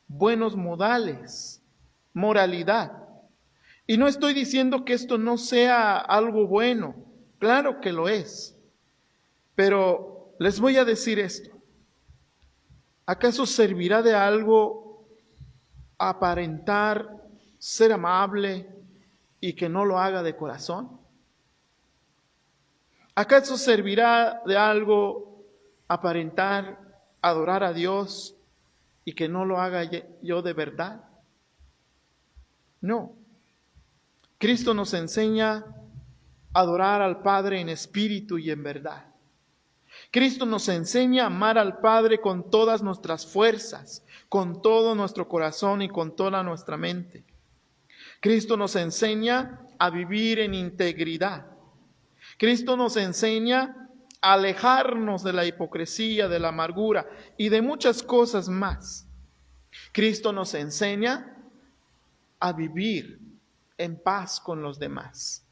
buenos modales, moralidad. Y no estoy diciendo que esto no sea algo bueno, claro que lo es. Pero les voy a decir esto. ¿Acaso servirá de algo aparentar ser amable y que no lo haga de corazón? ¿Acaso servirá de algo aparentar adorar a Dios y que no lo haga yo de verdad? No. Cristo nos enseña a adorar al Padre en espíritu y en verdad. Cristo nos enseña a amar al Padre con todas nuestras fuerzas, con todo nuestro corazón y con toda nuestra mente. Cristo nos enseña a vivir en integridad. Cristo nos enseña alejarnos de la hipocresía, de la amargura y de muchas cosas más. Cristo nos enseña a vivir en paz con los demás.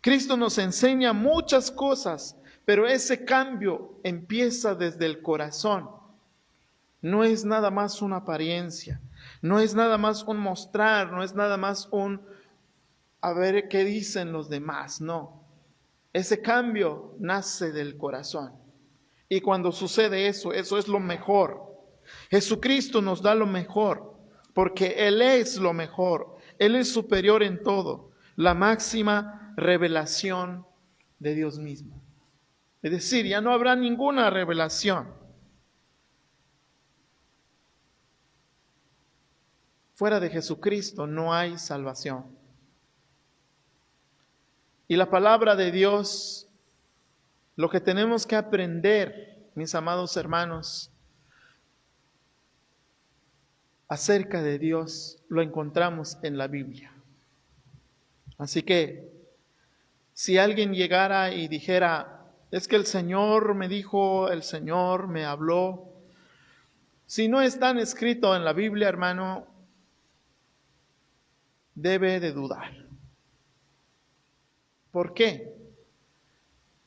Cristo nos enseña muchas cosas, pero ese cambio empieza desde el corazón. No es nada más una apariencia, no es nada más un mostrar, no es nada más un a ver qué dicen los demás, no. Ese cambio nace del corazón. Y cuando sucede eso, eso es lo mejor. Jesucristo nos da lo mejor, porque Él es lo mejor. Él es superior en todo, la máxima revelación de Dios mismo. Es decir, ya no habrá ninguna revelación. Fuera de Jesucristo no hay salvación. Y la palabra de Dios, lo que tenemos que aprender, mis amados hermanos, acerca de Dios, lo encontramos en la Biblia. Así que, si alguien llegara y dijera, es que el Señor me dijo, el Señor me habló, si no está escrito en la Biblia, hermano, debe de dudar. ¿Por qué?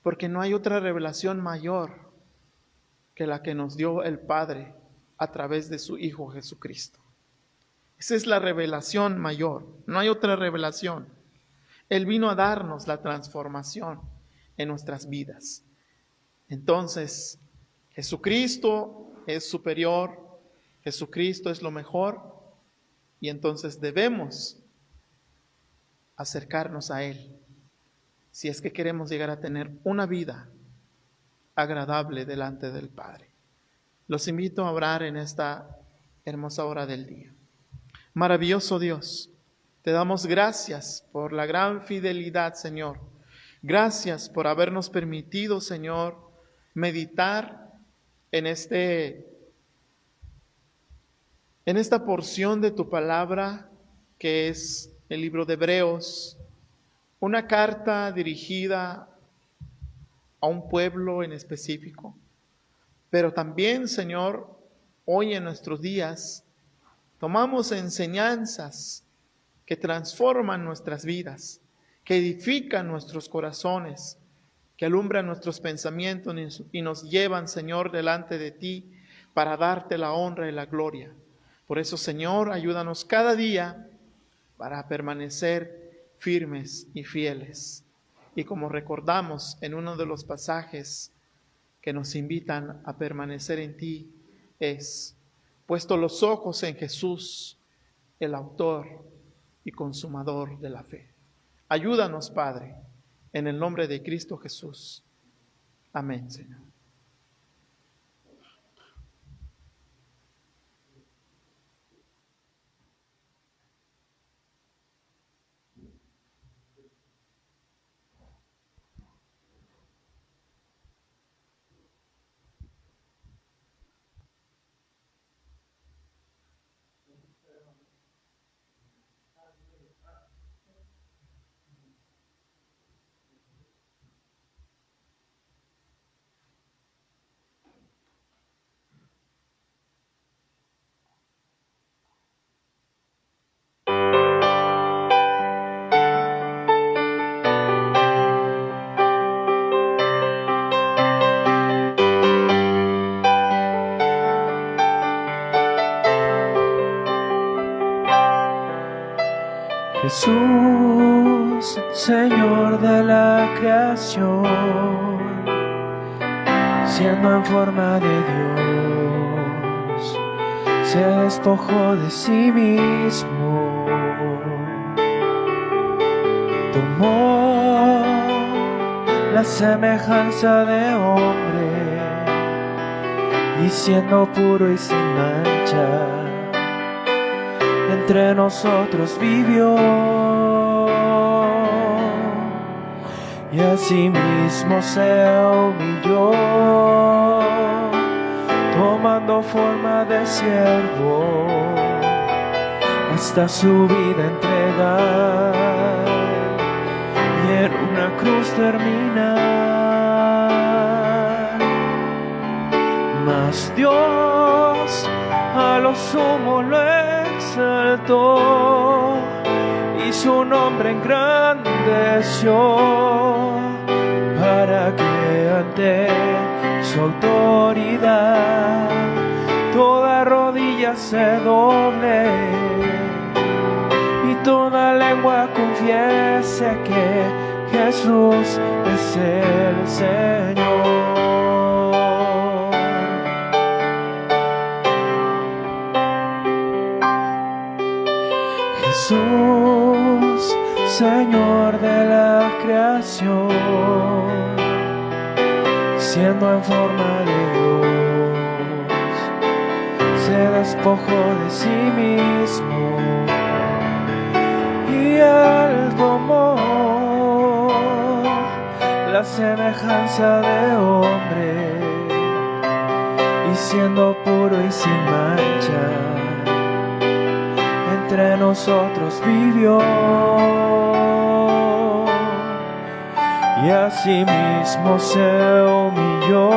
Porque no hay otra revelación mayor que la que nos dio el Padre a través de su Hijo Jesucristo. Esa es la revelación mayor, no hay otra revelación. Él vino a darnos la transformación en nuestras vidas. Entonces, Jesucristo es superior, Jesucristo es lo mejor, y entonces debemos acercarnos a Él, si es que queremos llegar a tener una vida agradable delante del Padre. Los invito a orar en esta hermosa hora del día. Maravilloso Dios, te damos gracias por la gran fidelidad, Señor. Gracias por habernos permitido, Señor, meditar en esta porción de tu palabra que es el libro de Hebreos, una carta dirigida a un pueblo en específico, pero también, Señor, hoy en nuestros días tomamos enseñanzas que transforman nuestras vidas, que edifican nuestros corazones, que alumbran nuestros pensamientos y nos llevan, Señor, delante de ti para darte la honra y la gloria. Por eso, Señor, ayúdanos cada día para permanecer firmes y fieles. Y como recordamos en uno de los pasajes que nos invitan a permanecer en ti, es puesto los ojos en Jesús, el autor y consumador de la fe. Ayúdanos, Padre, en el nombre de Cristo Jesús. Amén, Señor. Jesús, Señor de la creación, siendo en forma de Dios, se despojó de sí mismo, tomó la semejanza de hombre y siendo puro y sin mancha, entre nosotros vivió, y asimismo se humilló, tomando forma de siervo, hasta su vida entregar, y en una cruz terminar. Mas Dios a lo sumo lo exaltó y su nombre engrandeció, para que ante su autoridad toda rodilla se doble y toda lengua confiese que Jesús es el Señor. Jesús, Señor de la creación, siendo en forma de Dios, se despojó de sí mismo y Él tomó la semejanza de hombre y siendo puro y sin mancha, entre nosotros vivió, y asimismo se humilló,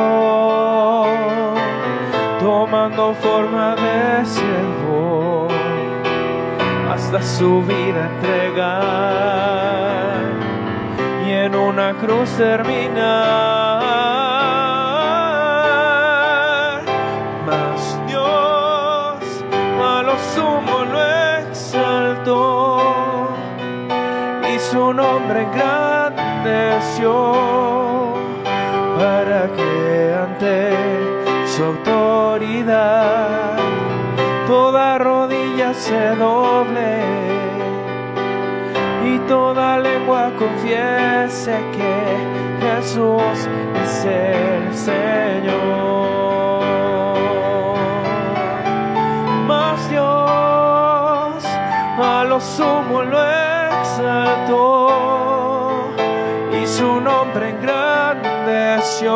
tomando forma de siervo, hasta su vida entregar, y en una cruz terminar. Mas Dios a lo sumo lo exaltó y su nombre engrandeció, para que ante su autoridad toda rodilla se doble y toda lengua confiese que Jesús es el Señor. Mas Dios a lo sumo lo exaltó y su nombre engrandeció,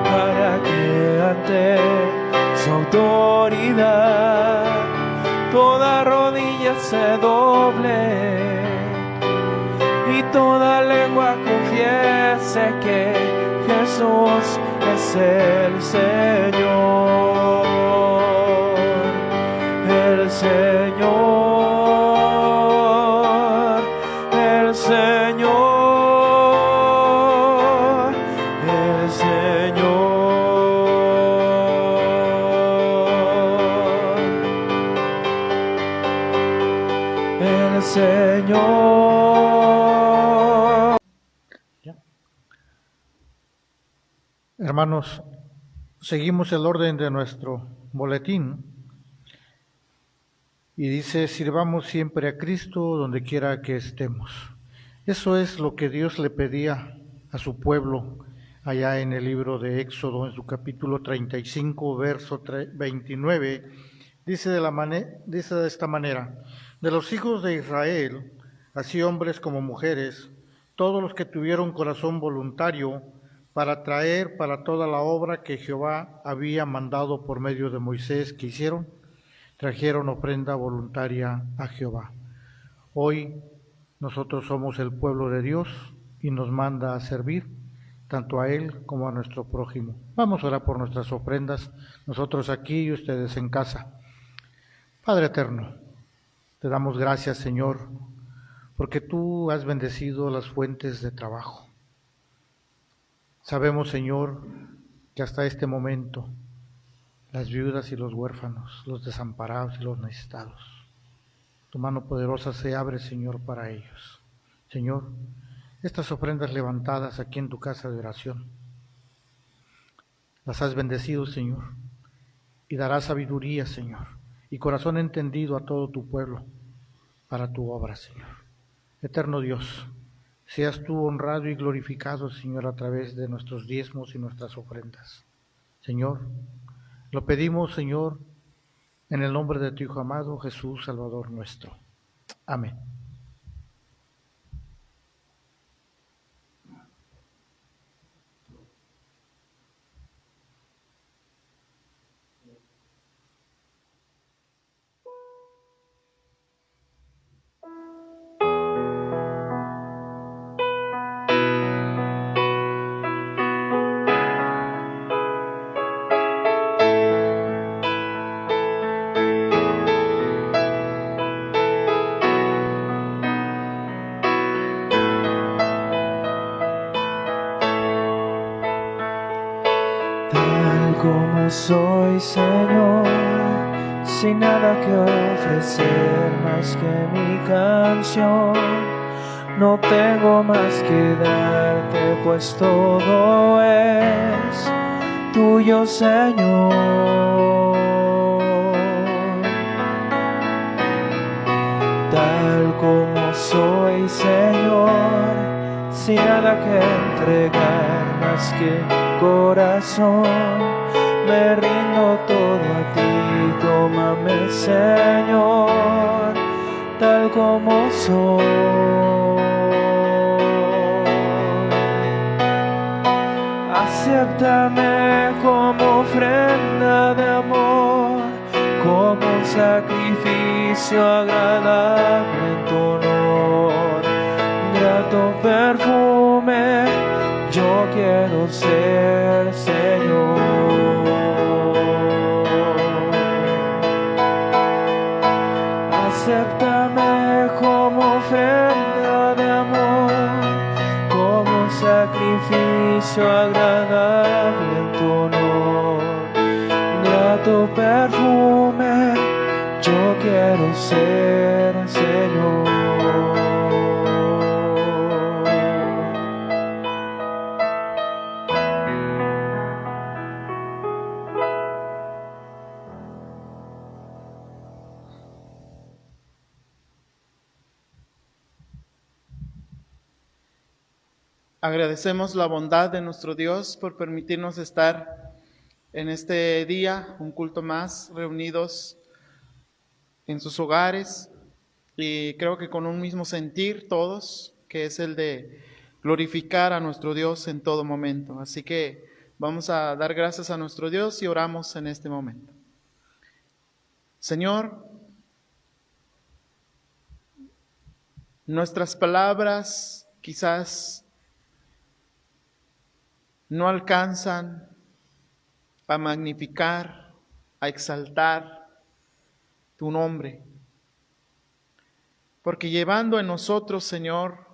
para que ante su autoridad toda rodilla se doble y toda lengua confiese que Jesús es el Señor, el Señor, el Señor, el Señor. El Señor. Hermanos, seguimos el orden de nuestro boletín y dice: sirvamos siempre a Cristo donde quiera que estemos. Eso es lo que Dios le pedía a su pueblo allá en el libro de Éxodo, en su capítulo 35, verso 29. Dice de esta manera: de los hijos de Israel, así hombres como mujeres, todos los que tuvieron corazón voluntario para traer para toda la obra que Jehová había mandado por medio de Moisés que hicieron, trajeron ofrenda voluntaria a Jehová. Hoy nosotros somos el pueblo de Dios y nos manda a servir tanto a Él como a nuestro prójimo. Vamos a orar por nuestras ofrendas, nosotros aquí y ustedes en casa. Padre eterno, te damos gracias, Señor, porque tú has bendecido las fuentes de trabajo. Sabemos, Señor, que hasta este momento las viudas y los huérfanos, los desamparados y los necesitados, tu mano poderosa se abre, Señor, para ellos. Señor, estas ofrendas levantadas aquí en tu casa de oración, las has bendecido, Señor, y darás sabiduría, Señor, y corazón entendido a todo tu pueblo para tu obra, Señor. Eterno Dios, seas tú honrado y glorificado, Señor, a través de nuestros diezmos y nuestras ofrendas. Señor, lo pedimos, Señor, en el nombre de tu Hijo amado, Jesús, Salvador nuestro. Amén. soy, Señor, sin nada que ofrecer más que mi canción. No tengo más que darte, pues todo es tuyo, Señor. Tal como soy, Señor, sin nada que entregar más que corazón, me rindo todo a ti, tómame, Señor, tal como soy. Acéptame como ofrenda de amor, como un sacrificio agradable en tu honor. Grato perfume, yo quiero ser, Señor. Acéptame como ofrenda de amor, como un sacrificio agradable en tu honor. Grato perfume, yo quiero ser, Señor. Agradecemos la bondad de nuestro Dios por permitirnos estar en este día, un culto más, reunidos en sus hogares, y creo que con un mismo sentir todos, que es el de glorificar a nuestro Dios en todo momento. Así que vamos a dar gracias a nuestro Dios y oramos en este momento. Señor, nuestras palabras quizás no alcanzan a magnificar, a exaltar tu nombre, porque llevando en nosotros, Señor,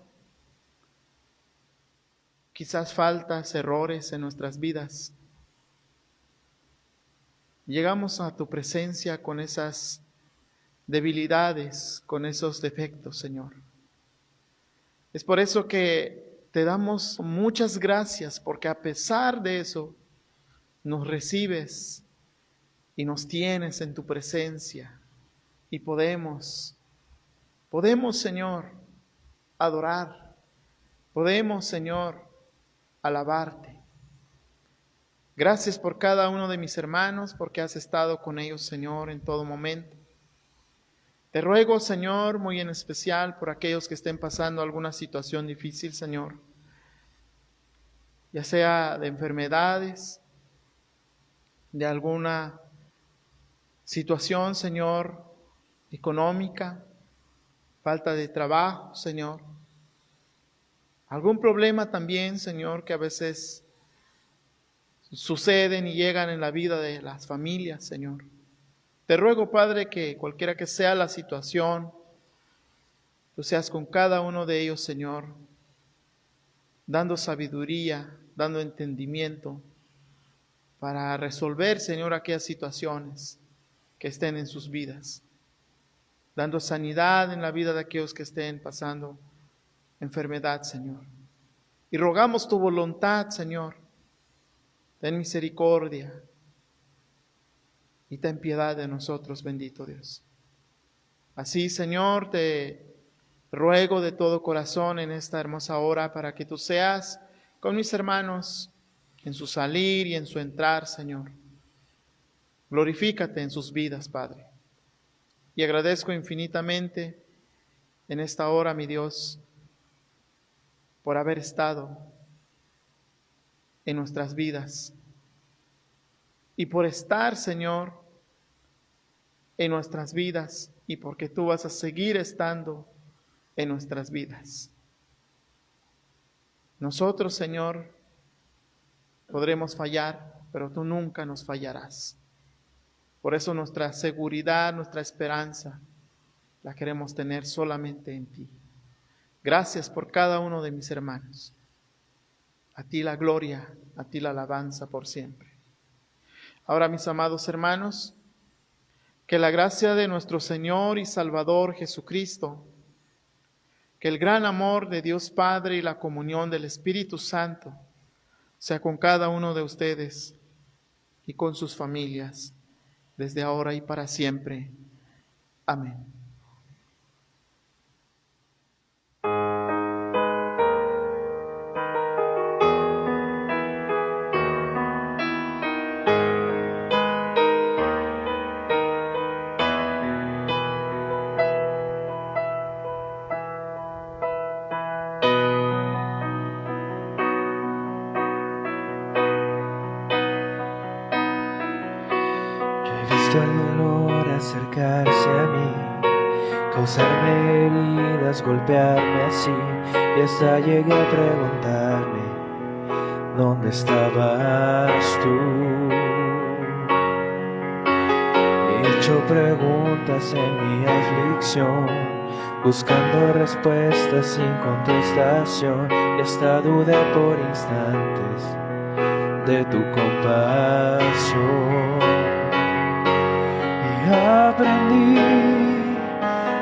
quizás faltas, errores en nuestras vidas, llegamos a tu presencia con esas debilidades, con esos defectos, Señor. Es por eso que te damos muchas gracias, porque a pesar de eso, nos recibes y nos tienes en tu presencia. Y podemos, Señor, adorar. Podemos, Señor, alabarte. Gracias por cada uno de mis hermanos, porque has estado con ellos, Señor, en todo momento. Te ruego, Señor, muy en especial por aquellos que estén pasando alguna situación difícil, Señor, ya sea de enfermedades, de alguna situación, Señor, económica, falta de trabajo, Señor, algún problema también, Señor, que a veces suceden y llegan en la vida de las familias, Señor. Te ruego, Padre, que cualquiera que sea la situación, tú seas con cada uno de ellos, Señor, dando sabiduría, dando entendimiento para resolver, Señor, aquellas situaciones que estén en sus vidas, dando sanidad en la vida de aquellos que estén pasando enfermedad, Señor. Y rogamos tu voluntad, Señor. Ten misericordia y ten piedad de nosotros, bendito Dios. Así, Señor, te ruego de todo corazón en esta hermosa hora para que tú seas con mis hermanos en su salir y en su entrar, Señor. Glorifícate en sus vidas, Padre. Y agradezco infinitamente en esta hora, mi Dios, por haber estado en nuestras vidas y por estar, Señor, en nuestras vidas y porque tú vas a seguir estando en nuestras vidas. Nosotros, Señor, podremos fallar, pero tú nunca nos fallarás. Por eso nuestra seguridad, nuestra esperanza, la queremos tener solamente en ti. Gracias por cada uno de mis hermanos. A ti la gloria, a ti la alabanza por siempre. Ahora, mis amados hermanos, que la gracia de nuestro Señor y Salvador Jesucristo, que el gran amor de Dios Padre y la comunión del Espíritu Santo sea con cada uno de ustedes y con sus familias, desde ahora y para siempre. Amén. El dolor acercarse a mí, causarme heridas, golpearme así, y hasta llegué a preguntarme, ¿dónde estabas tú? He hecho preguntas en mi aflicción, buscando respuestas sin contestación, y hasta dudé por instantes de tu compasión. Aprendí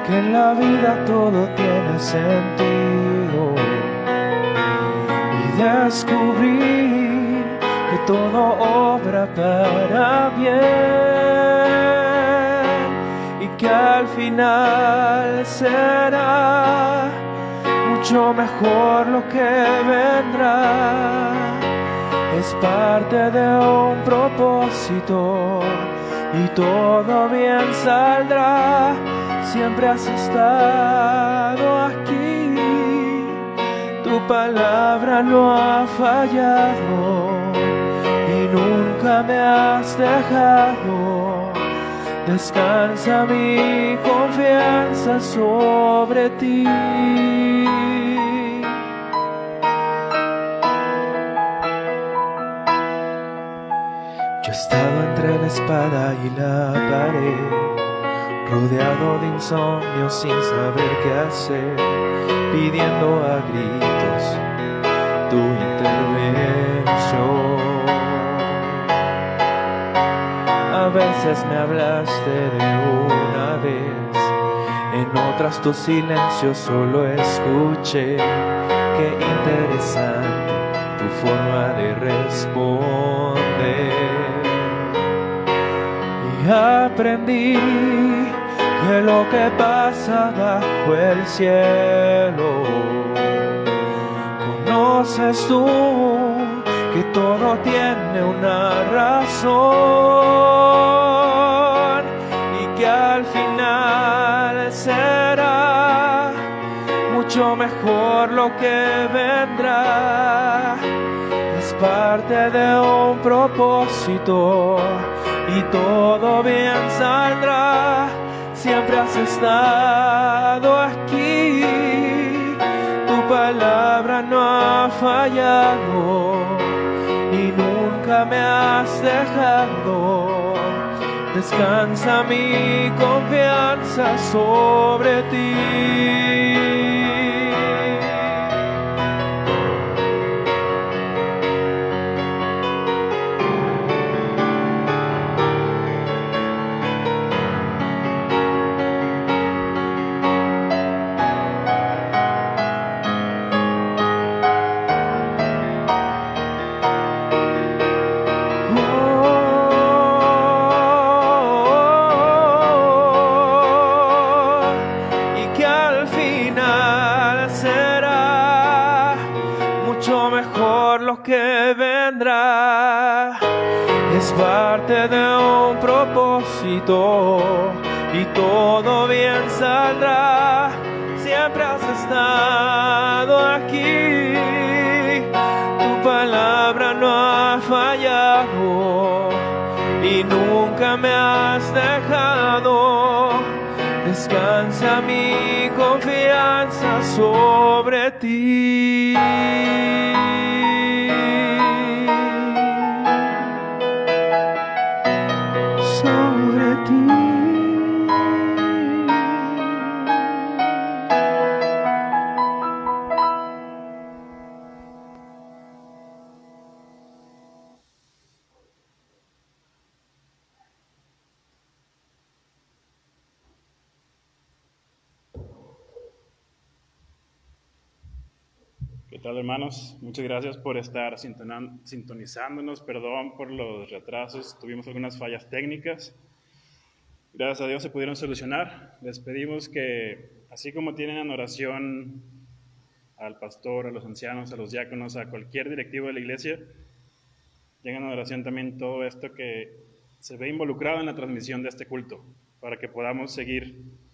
que en la vida todo tiene sentido y descubrí que todo obra para bien y que al final será mucho mejor lo que vendrá. Es parte de un propósito y todo bien saldrá. Siempre has estado aquí, tu palabra no ha fallado y nunca me has dejado. Descansa mi confianza sobre ti. Yo estaba entre la espada y la pared, rodeado de insomnio sin saber qué hacer, pidiendo a gritos tu intervención. A veces me hablaste de una vez, en otras tu silencio solo escuché. Qué interesante tu forma de responder. Y aprendí que lo que pasa bajo el cielo, conoces tú que todo tiene una razón y que al final será mucho mejor lo que vendrá. Es parte de un propósito y todo bien saldrá. Siempre has estado aquí, tu palabra no ha fallado y nunca me has dejado. Descansa mi confianza sobre ti. Que vendrá es parte de un propósito y todo bien saldrá. Siempre has estado aquí, tu palabra no ha fallado y nunca me has dejado. Descansa mi confianza sobre ti. tal, hermanos? Muchas gracias por estar sintonizándonos. Perdón por los retrasos, tuvimos algunas fallas técnicas. Gracias a Dios se pudieron solucionar. Les pedimos que, así como tienen en oración al pastor, a los ancianos, a los diáconos, a cualquier directivo de la iglesia, tengan en oración también todo esto que se ve involucrado en la transmisión de este culto, para que podamos seguir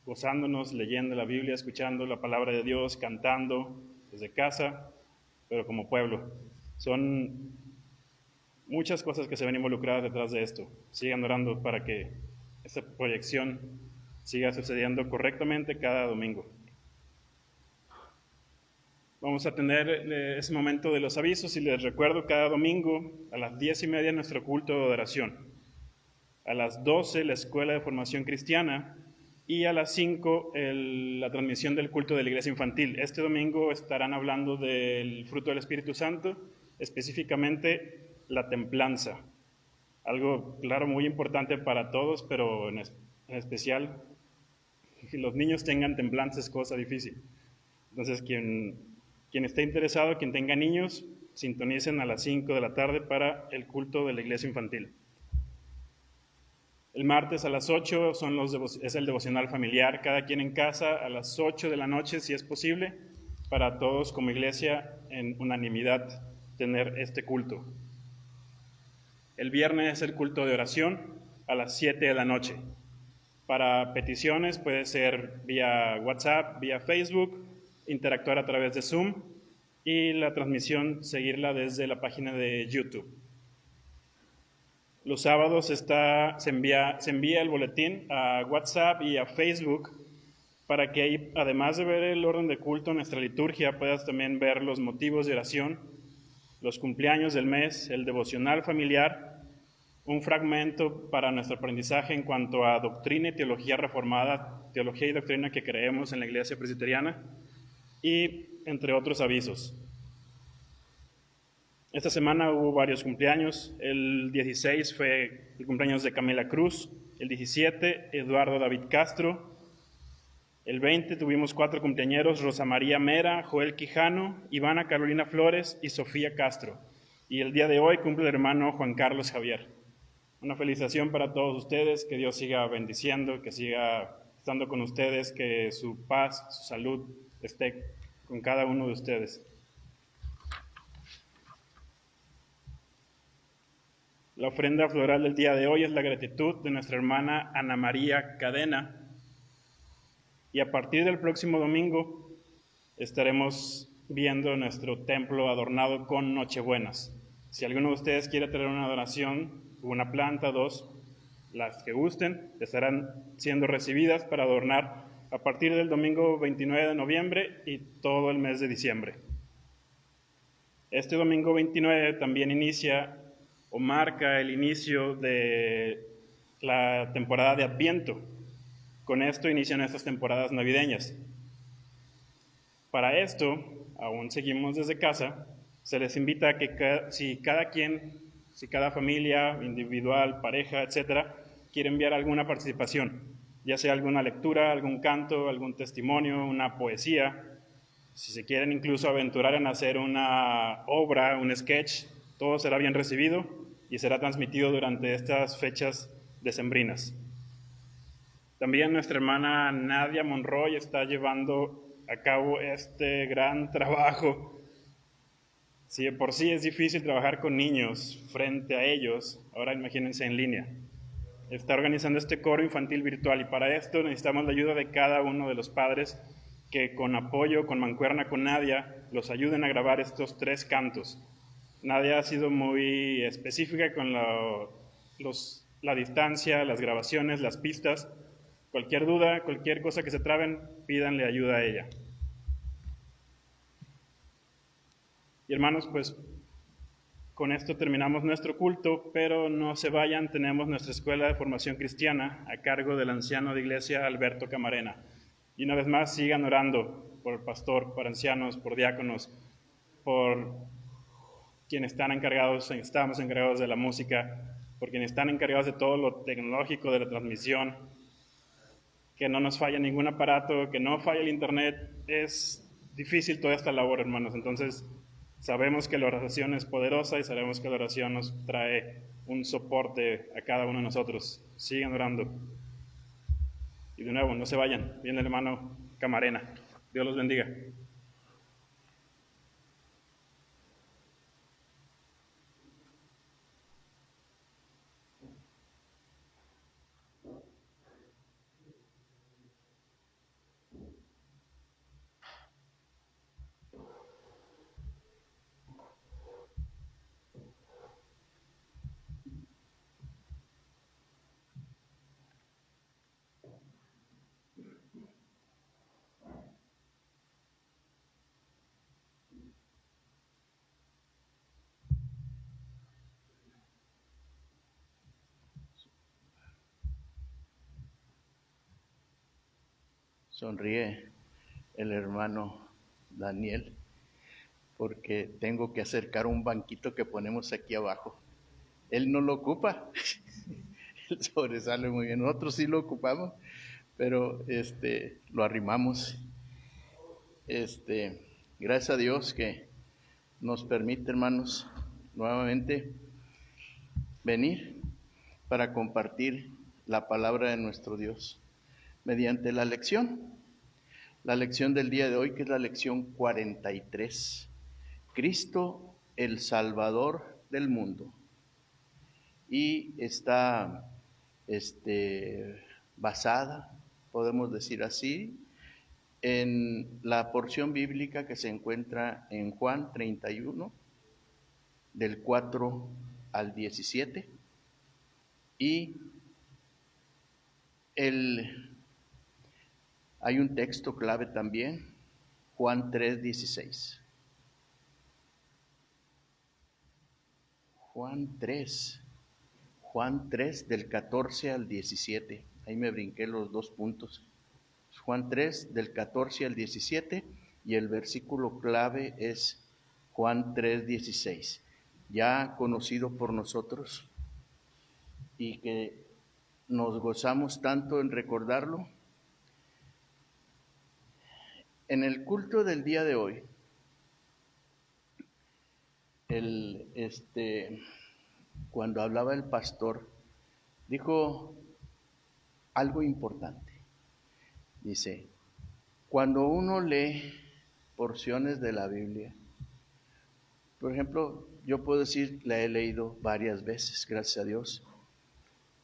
gozándonos, leyendo la Biblia, escuchando la palabra de Dios, cantando desde casa, pero como pueblo. Son muchas cosas que se ven involucradas detrás de esto. Sigan orando para que esta proyección siga sucediendo correctamente cada domingo. Vamos a tener ese momento de los avisos y les recuerdo cada domingo a las 10:30 nuestro culto de adoración. A las 12 la escuela de formación cristiana y a las 5 la transmisión del culto de la iglesia infantil. Este domingo estarán hablando del fruto del Espíritu Santo, específicamente la templanza. Algo, claro, muy importante para todos, pero en especial que los niños tengan templanza es cosa difícil. Entonces, quien esté interesado, quien tenga niños, sintonicen a las 5 de la tarde para el culto de la iglesia infantil. El martes a las 8 es el devocional familiar, cada quien en casa a las 8 de la noche, si es posible, para todos como iglesia en unanimidad tener este culto. El viernes es el culto de oración a las 7 de la noche. Para peticiones puede ser vía WhatsApp, vía Facebook, interactuar a través de Zoom y la transmisión seguirla desde la página de YouTube. Los sábados se envía el boletín a WhatsApp y a Facebook para que ahí, además de ver el orden de culto en nuestra liturgia, puedas también ver los motivos de oración, los cumpleaños del mes, el devocional familiar, un fragmento para nuestro aprendizaje en cuanto a doctrina y teología reformada, teología y doctrina que creemos en la Iglesia Presbiteriana, y entre otros avisos. Esta semana hubo varios cumpleaños. El 16 fue el cumpleaños de Camila Cruz, el 17 Eduardo David Castro, el 20 tuvimos 4 cumpleañeros: Rosa María Mera, Joel Quijano, Ivana Carolina Flores y Sofía Castro. Y el día de hoy cumple el hermano Juan Carlos Javier. Una felicitación para todos ustedes, que Dios siga bendiciendo, que siga estando con ustedes, que su paz, su salud esté con cada uno de ustedes. La ofrenda floral del día de hoy es la gratitud de nuestra hermana Ana María Cadena. Y a partir del próximo domingo estaremos viendo nuestro templo adornado con Nochebuenas. Si alguno de ustedes quiere traer una donación, una planta, 2, las que gusten, estarán siendo recibidas para adornar a partir del domingo 29 de noviembre y todo el mes de diciembre. Este domingo 29 también inicia o marca el inicio de la temporada de Adviento. Con esto inician estas temporadas navideñas. Para esto, aún seguimos desde casa, se les invita a que si cada familia, individual, pareja, etcétera, quiere enviar alguna participación, ya sea alguna lectura, algún canto, algún testimonio, una poesía, si se quieren incluso aventurar en hacer una obra, un sketch, todo será bien recibido y será transmitido durante estas fechas decembrinas. También nuestra hermana Nadia Monroy está llevando a cabo este gran trabajo. Si de por sí es difícil trabajar con niños frente a ellos, ahora imagínense en línea. Está organizando este coro infantil virtual y para esto necesitamos la ayuda de cada uno de los padres que con apoyo, con mancuerna con Nadia, los ayuden a grabar estos 3 cantos. Nadia ha sido muy específica con la distancia, las grabaciones, las pistas. Cualquier duda, cualquier cosa que se traben, pídanle ayuda a ella. Y hermanos, pues con esto terminamos nuestro culto, pero no se vayan, tenemos nuestra escuela de formación cristiana a cargo del anciano de iglesia Alberto Camarena. Y una vez más, sigan orando por el pastor, por ancianos, por diáconos, por quienes estamos encargados de la música, por quienes están encargados de todo lo tecnológico, de la transmisión, que no nos falle ningún aparato, que no falle el internet. Es difícil toda esta labor, hermanos. Entonces, sabemos que la oración es poderosa y sabemos que la oración nos trae un soporte a cada uno de nosotros. Sigan orando. Y de nuevo, no se vayan. Viene el hermano Camarena. Dios los bendiga. Sonríe el hermano Daniel, porque tengo que acercar un banquito que ponemos aquí abajo. Él no lo ocupa, él sobresale muy bien. Nosotros sí lo ocupamos, pero lo arrimamos. Gracias a Dios que nos permite, hermanos, nuevamente venir para compartir la palabra de nuestro Dios mediante la lección del día de hoy, que es la lección 43, Cristo el Salvador del mundo, y está basada, podemos decir así, en la porción bíblica que se encuentra en Juan 31, del 4 al 17, y hay un texto clave también, Juan 3:16. Juan 3 del 14 al 17. Ahí me brinqué los 2 puntos. Juan 3 del 14 al 17 y el versículo clave es Juan 3:16. Ya conocido por nosotros y que nos gozamos tanto en recordarlo. En el culto del día de hoy, cuando hablaba el pastor, dijo algo importante. Dice, cuando uno lee porciones de la Biblia, por ejemplo, yo puedo decir, la he leído varias veces, gracias a Dios,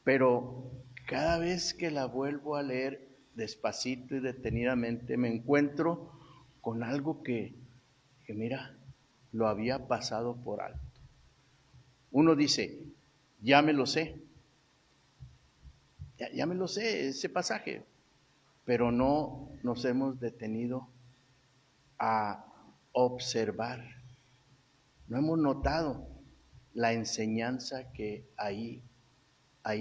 pero cada vez que la vuelvo a leer despacito y detenidamente, me encuentro con algo que mira, lo había pasado por alto. Uno dice, ya me lo sé, ya me lo sé, ese pasaje, pero no nos hemos detenido a observar, no hemos notado la enseñanza que ahí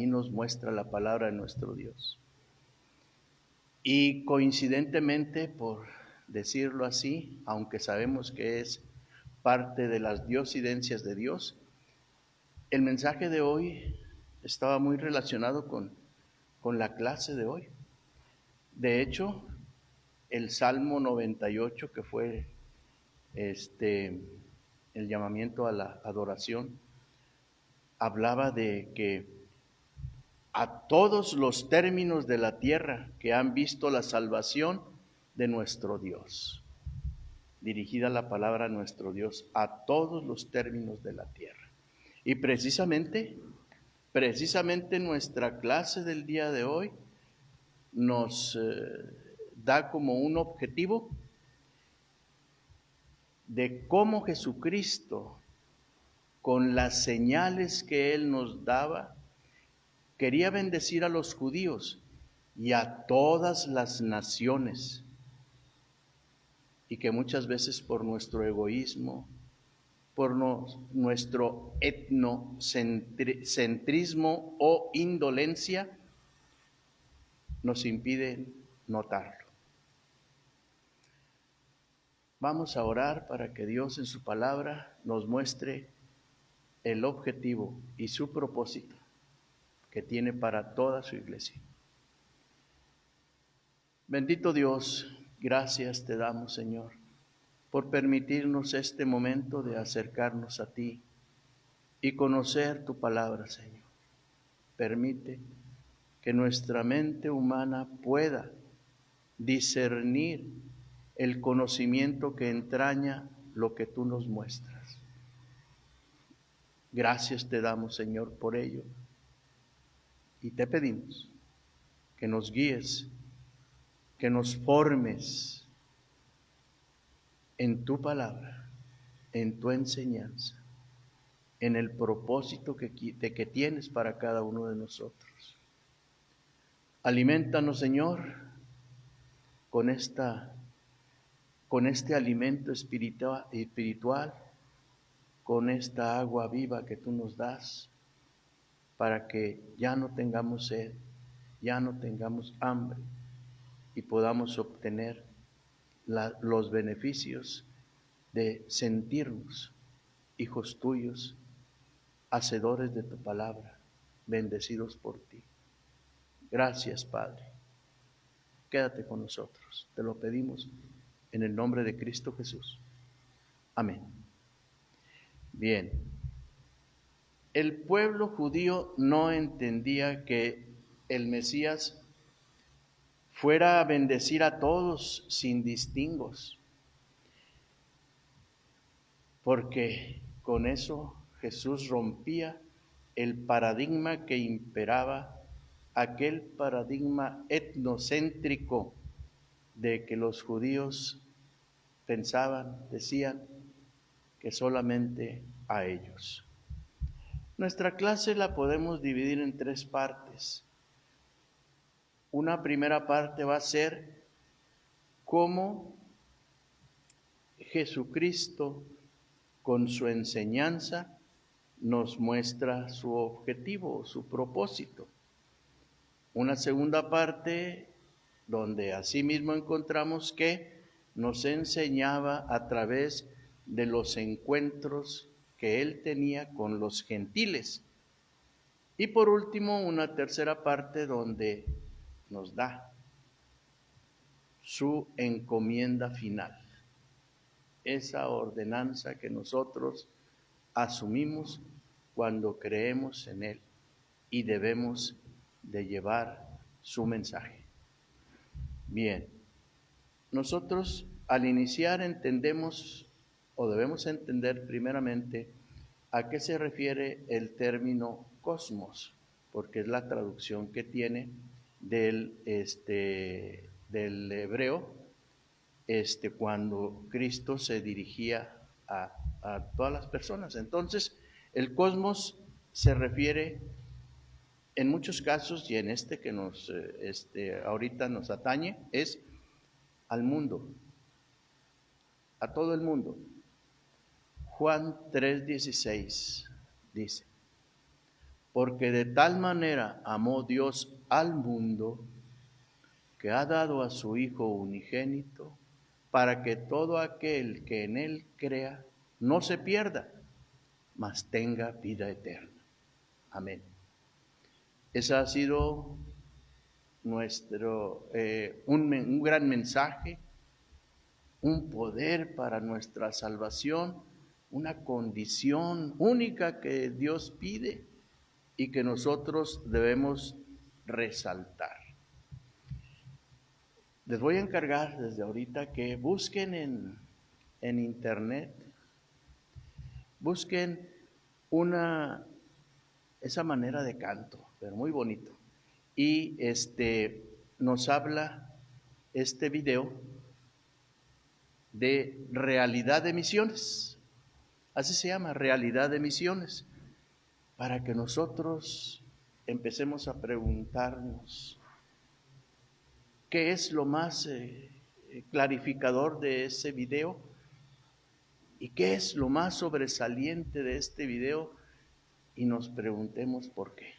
nos muestra la palabra de nuestro Dios. Y coincidentemente, por decirlo así, aunque sabemos que es parte de las diosidencias de Dios, el mensaje de hoy estaba muy relacionado con la clase de hoy. De hecho, el Salmo 98, que fue el llamamiento a la adoración, hablaba de que a todos los términos de la tierra que han visto la salvación de nuestro Dios. Dirigida la palabra a nuestro Dios, a todos los términos de la tierra. Y precisamente nuestra clase del día de hoy nos da como un objetivo de cómo Jesucristo, con las señales que Él nos daba, quería bendecir a los judíos y a todas las naciones, y que muchas veces por nuestro egoísmo, por nuestro etnocentrismo o indolencia, nos impiden notarlo. Vamos a orar para que Dios en su palabra nos muestre el objetivo y su propósito que tiene para toda su iglesia. Bendito Dios, gracias te damos, Señor, por permitirnos este momento de acercarnos a ti y conocer tu palabra, Señor. Permite que nuestra mente humana pueda discernir el conocimiento que entraña lo que tú nos muestras. Gracias te damos, Señor, por ello. Y te pedimos que nos guíes, que nos formes en tu palabra, en tu enseñanza, en el propósito que tienes para cada uno de nosotros. Aliméntanos, Señor, con este alimento espiritual, con esta agua viva que tú nos das, para que ya no tengamos sed, ya no tengamos hambre y podamos obtener los beneficios de sentirnos hijos tuyos, hacedores de tu palabra, bendecidos por ti. Gracias, Padre. Quédate con nosotros. Te lo pedimos en el nombre de Cristo Jesús. Amén. Bien. El pueblo judío no entendía que el Mesías fuera a bendecir a todos sin distingos, porque con eso Jesús rompía el paradigma que imperaba, aquel paradigma etnocéntrico de que los judíos pensaban, decían que solamente a ellos. Nuestra clase la podemos dividir en 3 partes. Una primera parte va a ser cómo Jesucristo, con su enseñanza, nos muestra su objetivo, su propósito. Una segunda parte donde asimismo encontramos que nos enseñaba a través de los encuentros que él tenía con los gentiles. Y por último, una tercera parte donde nos da su encomienda final, esa ordenanza que nosotros asumimos cuando creemos en él y debemos de llevar su mensaje. Bien, nosotros al iniciar entendemos o debemos entender primeramente a qué se refiere el término cosmos, porque es la traducción que tiene del hebreo cuando Cristo se dirigía a todas las personas. Entonces, el cosmos se refiere en muchos casos, y en que nos ahorita nos atañe, es al mundo, a todo el mundo. Juan 3:16 dice: porque de tal manera amó Dios al mundo, que ha dado a su Hijo unigénito, para que todo aquel que en él crea no se pierda, mas tenga vida eterna. Amén. Ese ha sido nuestro un gran mensaje, un poder para nuestra salvación, una condición única que Dios pide y que nosotros debemos resaltar. Les voy a encargar desde ahorita que busquen en internet, busquen esa manera de canto, pero muy bonito. Y nos habla este video de Realidad de Misiones. Así se llama, Realidad de Misiones, para que nosotros empecemos a preguntarnos qué es lo más clarificador de ese video y qué es lo más sobresaliente de este video, y nos preguntemos por qué.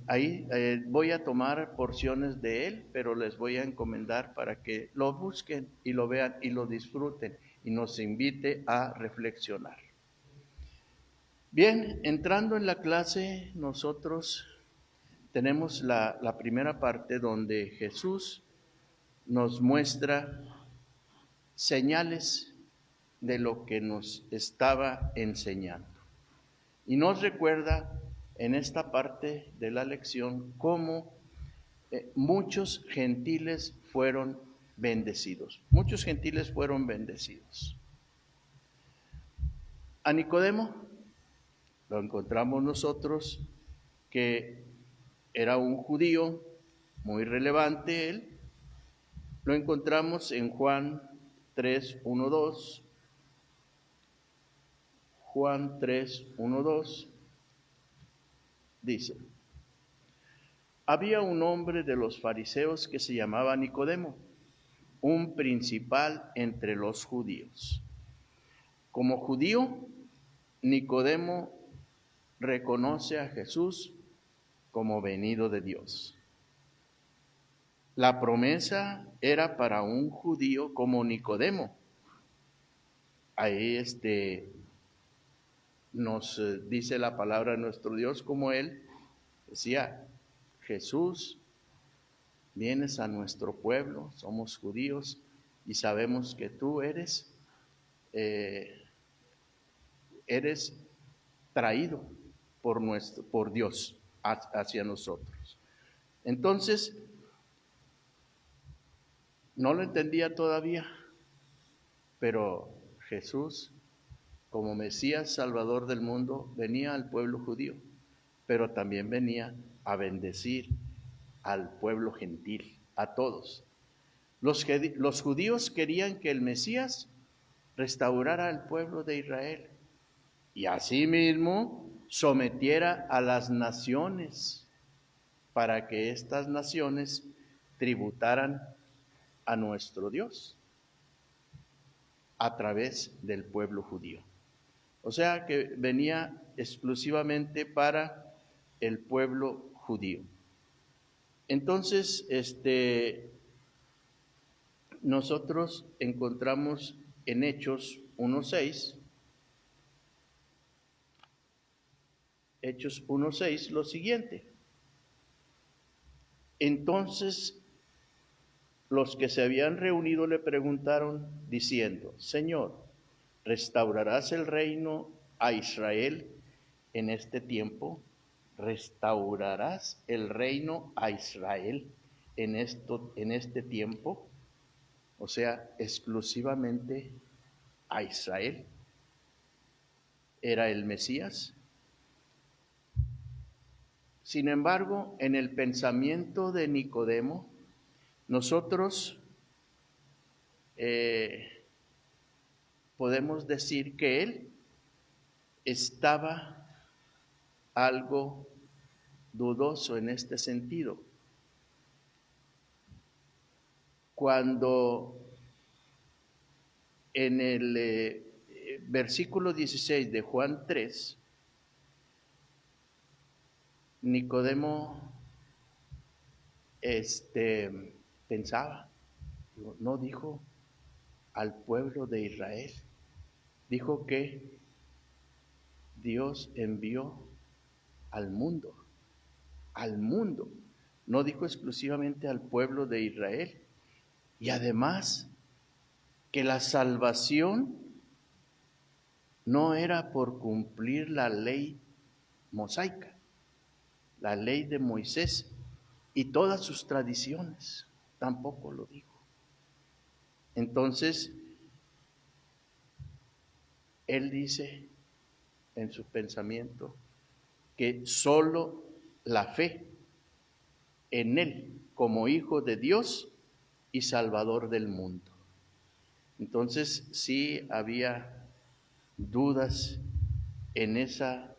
Ahí voy a tomar porciones de él, pero les voy a encomendar para que lo busquen y lo vean y lo disfruten y nos invite a reflexionar. Bien, entrando en la clase, nosotros tenemos la primera parte donde Jesús nos muestra señales de lo que nos estaba enseñando. Y nos recuerda en esta parte de la lección cómo muchos gentiles fueron bendecidos. Muchos gentiles fueron bendecidos. A Nicodemo lo encontramos nosotros, que era un judío muy relevante él. Lo encontramos en Juan 3:1-2. Juan 3:1-2 dice: había un hombre de los fariseos que se llamaba Nicodemo, un principal entre los judíos. Como judío, Nicodemo reconoce a Jesús como venido de Dios. La promesa era para un judío como Nicodemo. Ahí nos dice la palabra de nuestro Dios, como él decía: Jesús, vienes a nuestro pueblo, somos judíos y sabemos que tú eres traído por Dios hacia nosotros. Entonces, no lo entendía todavía, pero Jesús, como Mesías Salvador del mundo, venía al pueblo judío, pero también venía a bendecir al pueblo gentil, a todos. Los judíos querían que el Mesías restaurara al pueblo de Israel y asimismo sometiera a las naciones, para que estas naciones tributaran a nuestro Dios a través del pueblo judío. O sea que venía exclusivamente para el pueblo judío. Entonces, nosotros encontramos en Hechos 1:6, Hechos 1:6, lo siguiente: entonces los que se habían reunido le preguntaron diciendo: Señor, ¿restaurarás el reino a Israel en este tiempo? ¿Restaurarás el reino a Israel en este tiempo? O sea, exclusivamente a Israel. Era el Mesías. Sin embargo, en el pensamiento de Nicodemo, nosotros podemos decir que él estaba algo dudoso en este sentido. Cuando en el versículo 16 de Juan 3, Nicodemo pensaba, no dijo al pueblo de Israel, dijo que Dios envió al mundo, no dijo exclusivamente al pueblo de Israel. Y además que la salvación no era por cumplir la ley mosaica, la ley de Moisés y todas sus tradiciones, tampoco lo dijo. Entonces, él dice en su pensamiento que solo la fe en él como Hijo de Dios y Salvador del mundo. Entonces, sí había dudas en esa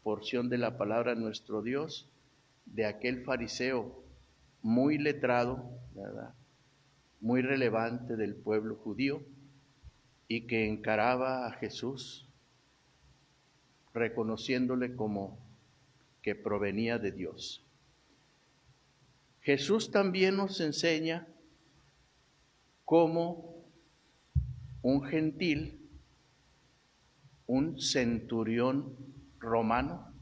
porción de la palabra de nuestro Dios, de aquel fariseo muy letrado, ¿verdad?, muy relevante del pueblo judío, y que encaraba a Jesús reconociéndole como que provenía de Dios. Jesús también nos enseña cómo un gentil, un centurión romano,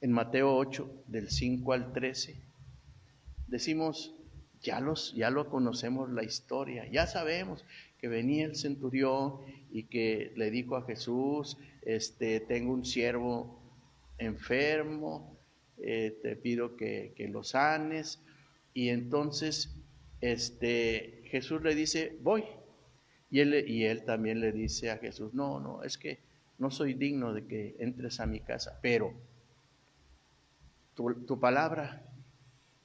en Mateo 8, del 5 al 13, decimos, ya lo conocemos la historia, ya sabemos que venía el centurión y que le dijo a Jesús, tengo un siervo enfermo, te pido que lo sanes. Y entonces Jesús le dice, voy. Y él también le dice a Jesús, no, es que no soy digno de que entres a mi casa, pero tu palabra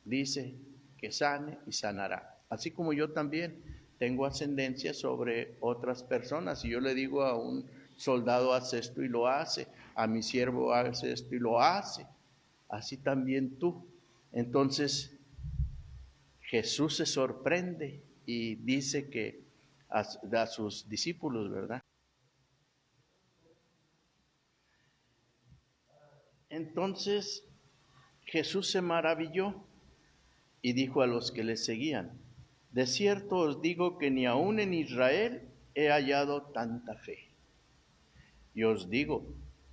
dice que sane y sanará. Así como yo también tengo ascendencia sobre otras personas. Y yo le digo a un soldado, haz esto y lo hace, a mi siervo hace esto y lo hace, así también tú. Entonces Jesús se sorprende y dice que a sus discípulos, ¿verdad? Entonces Jesús se maravilló y dijo a los que le seguían, de cierto os digo que ni aun en Israel he hallado tanta fe. Y os digo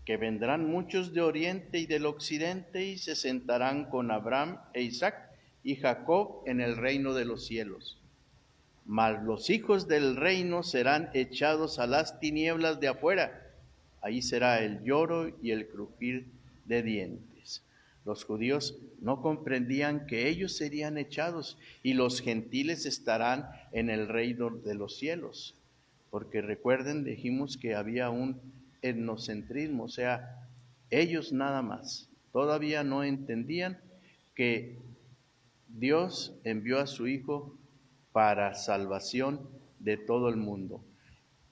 que vendrán muchos de oriente y del occidente y se sentarán con Abraham e Isaac y Jacob en el reino de los cielos. Mas los hijos del reino serán echados a las tinieblas de afuera. Ahí será el lloro y el crujir de dientes. Los judíos no comprendían que ellos serían echados y los gentiles estarán en el reino de los cielos. Porque recuerden, dijimos que había un etnocentrismo, o sea, ellos nada más. Todavía no entendían que Dios envió a su Hijo para salvación de todo el mundo.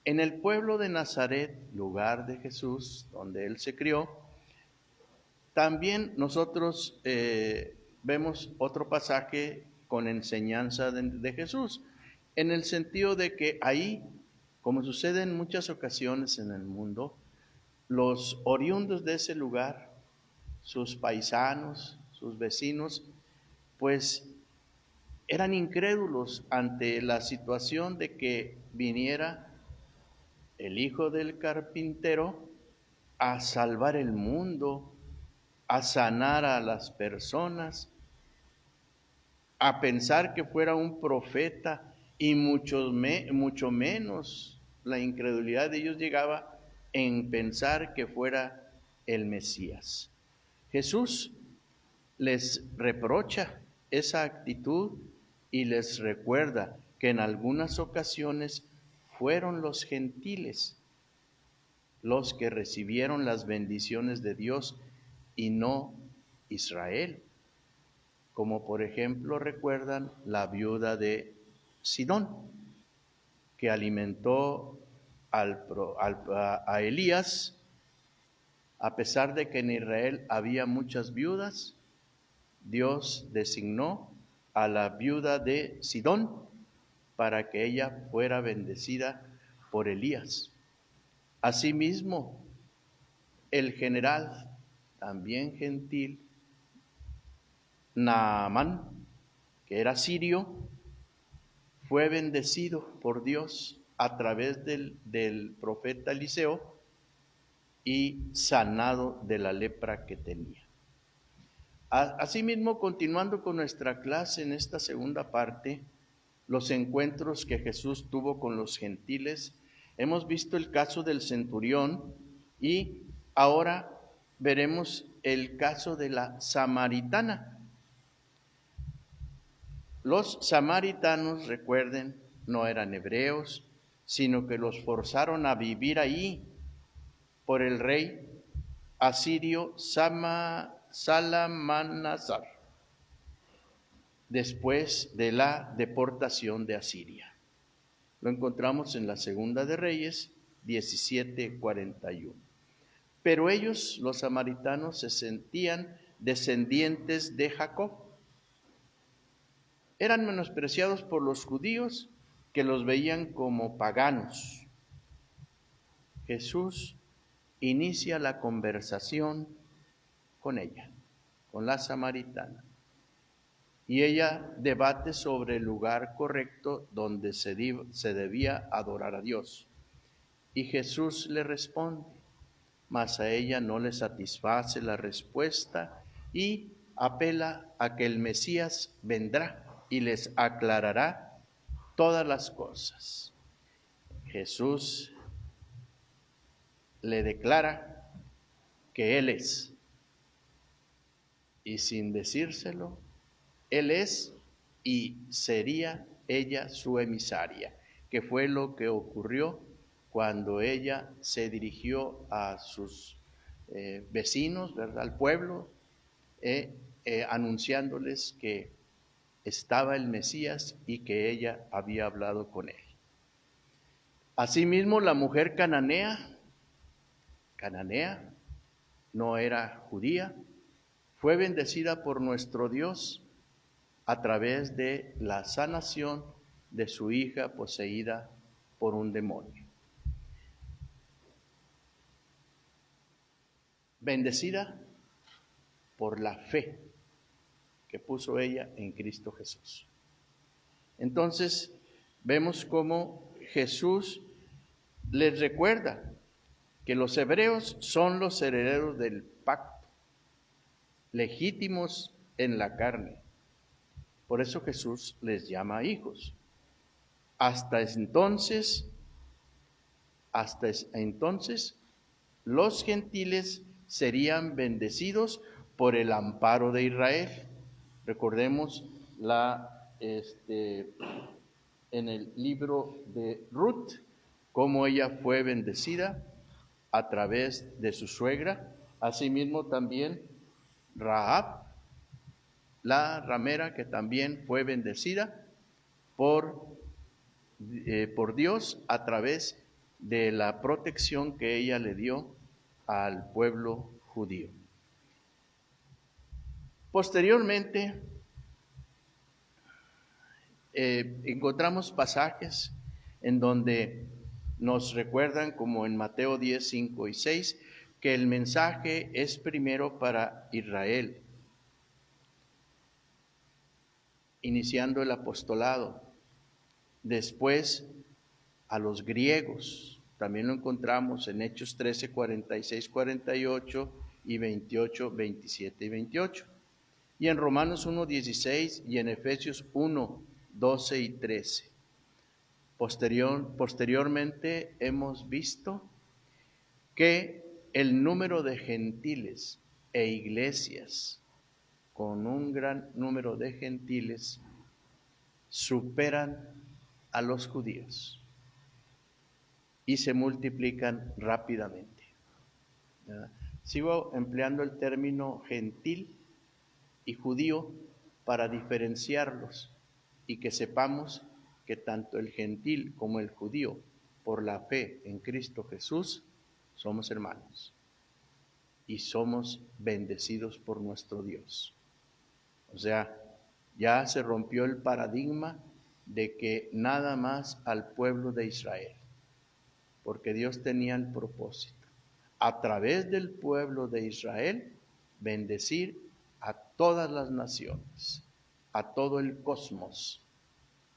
En el pueblo de Nazaret, lugar de Jesús, donde Él se crió, también nosotros vemos otro pasaje con enseñanza de Jesús, en el sentido de que ahí, como sucede en muchas ocasiones en el mundo, los oriundos de ese lugar, sus paisanos, sus vecinos, pues eran incrédulos ante la situación de que viniera el hijo del carpintero a salvar el mundo, a sanar a las personas, a pensar que fuera un profeta, y mucho menos la incredulidad de ellos llegaba en pensar que fuera el Mesías. Jesús les reprocha esa actitud y les recuerda que en algunas ocasiones fueron los gentiles los que recibieron las bendiciones de Dios y no Israel. Como por ejemplo recuerdan la viuda de Sidón, que alimentó a Elías, a pesar de que en Israel había muchas viudas. Dios designó a la viuda de Sidón para que ella fuera bendecida por Elías. Asimismo, el general, también gentil, Naamán, que era sirio, fue bendecido por Dios a través del profeta Eliseo y sanado de la lepra que tenía. Asimismo, continuando con nuestra clase en esta segunda parte, los encuentros que Jesús tuvo con los gentiles, hemos visto el caso del centurión y ahora veremos el caso de la samaritana. Los samaritanos, recuerden, no eran hebreos, sino que los forzaron a vivir ahí por el rey asirio Salmanasar, después de la deportación de Asiria. Lo encontramos en la Segunda de Reyes 17:41. Pero ellos, los samaritanos, se sentían descendientes de Jacob. Eran menospreciados por los judíos, que los veían como paganos. Jesús inicia la conversación con ella, con la samaritana, y ella debate sobre el lugar correcto donde se debía adorar a Dios. Y Jesús le responde, mas a ella no le satisface la respuesta y apela a que el Mesías vendrá y les aclarará todas las cosas. Jesús le declara que Él es. Y sin decírselo, Él es y sería ella su emisaria, que fue lo que ocurrió cuando ella se dirigió a sus vecinos, ¿verdad?, al pueblo, anunciándoles que estaba el Mesías y que ella había hablado con él. Asimismo, la mujer cananea no era judía, fue bendecida por nuestro Dios a través de la sanación de su hija poseída por un demonio. Bendecida por la fe que puso ella en Cristo Jesús. Entonces, vemos cómo Jesús les recuerda que los hebreos son los herederos del pacto, legítimos en la carne. Por eso Jesús les llama hijos. Hasta entonces, los gentiles serían bendecidos por el amparo de Israel. Recordemos en el libro de Ruth, cómo ella fue bendecida a través de su suegra. Asimismo también Rahab, la ramera, que también fue bendecida por Dios a través de la protección que ella le dio al pueblo judío. Posteriormente, encontramos pasajes en donde nos recuerdan, como en Mateo 10, 5 y 6, que el mensaje es primero para Israel, iniciando el apostolado, después a los griegos. También lo encontramos en Hechos 13, 46, 48 y 28, 27 y 28. Y en Romanos 1, 16 y en Efesios 1, 12 y 13. Posteriormente hemos visto que el número de gentiles e iglesias con un gran número de gentiles superan a los judíos y se multiplican rápidamente, ¿verdad? Sigo empleando el término gentil y judío para diferenciarlos y que sepamos que tanto el gentil como el judío, por la fe en Cristo Jesús, somos hermanos y somos bendecidos por nuestro Dios. O sea, ya se rompió el paradigma de que nada más al pueblo de Israel, porque Dios tenía el propósito, a través del pueblo de Israel, bendecir a todas las naciones, a todo el cosmos,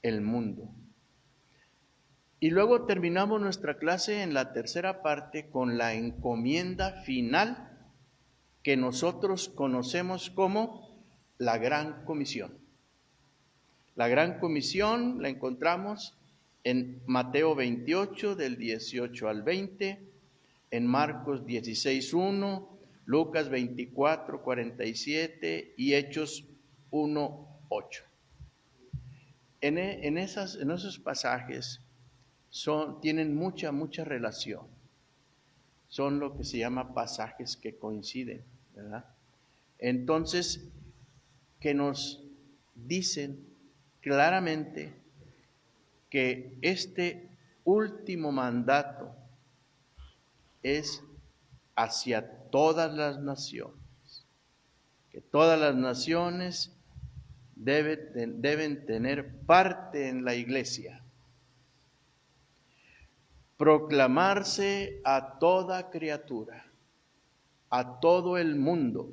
el mundo. Y luego terminamos nuestra clase en la tercera parte con la encomienda final que nosotros conocemos como la Gran Comisión. La Gran Comisión la encontramos en Mateo 28, del 18 al 20, en Marcos 16, 1, Lucas 24, 47 y Hechos 1, 8. En esos pasajes tienen mucha relación. Son lo que se llama pasajes que coinciden, ¿verdad? Entonces, que nos dicen claramente que este último mandato es hacia todas las naciones, que todas las naciones deben tener parte en la iglesia, proclamarse a toda criatura, a todo el mundo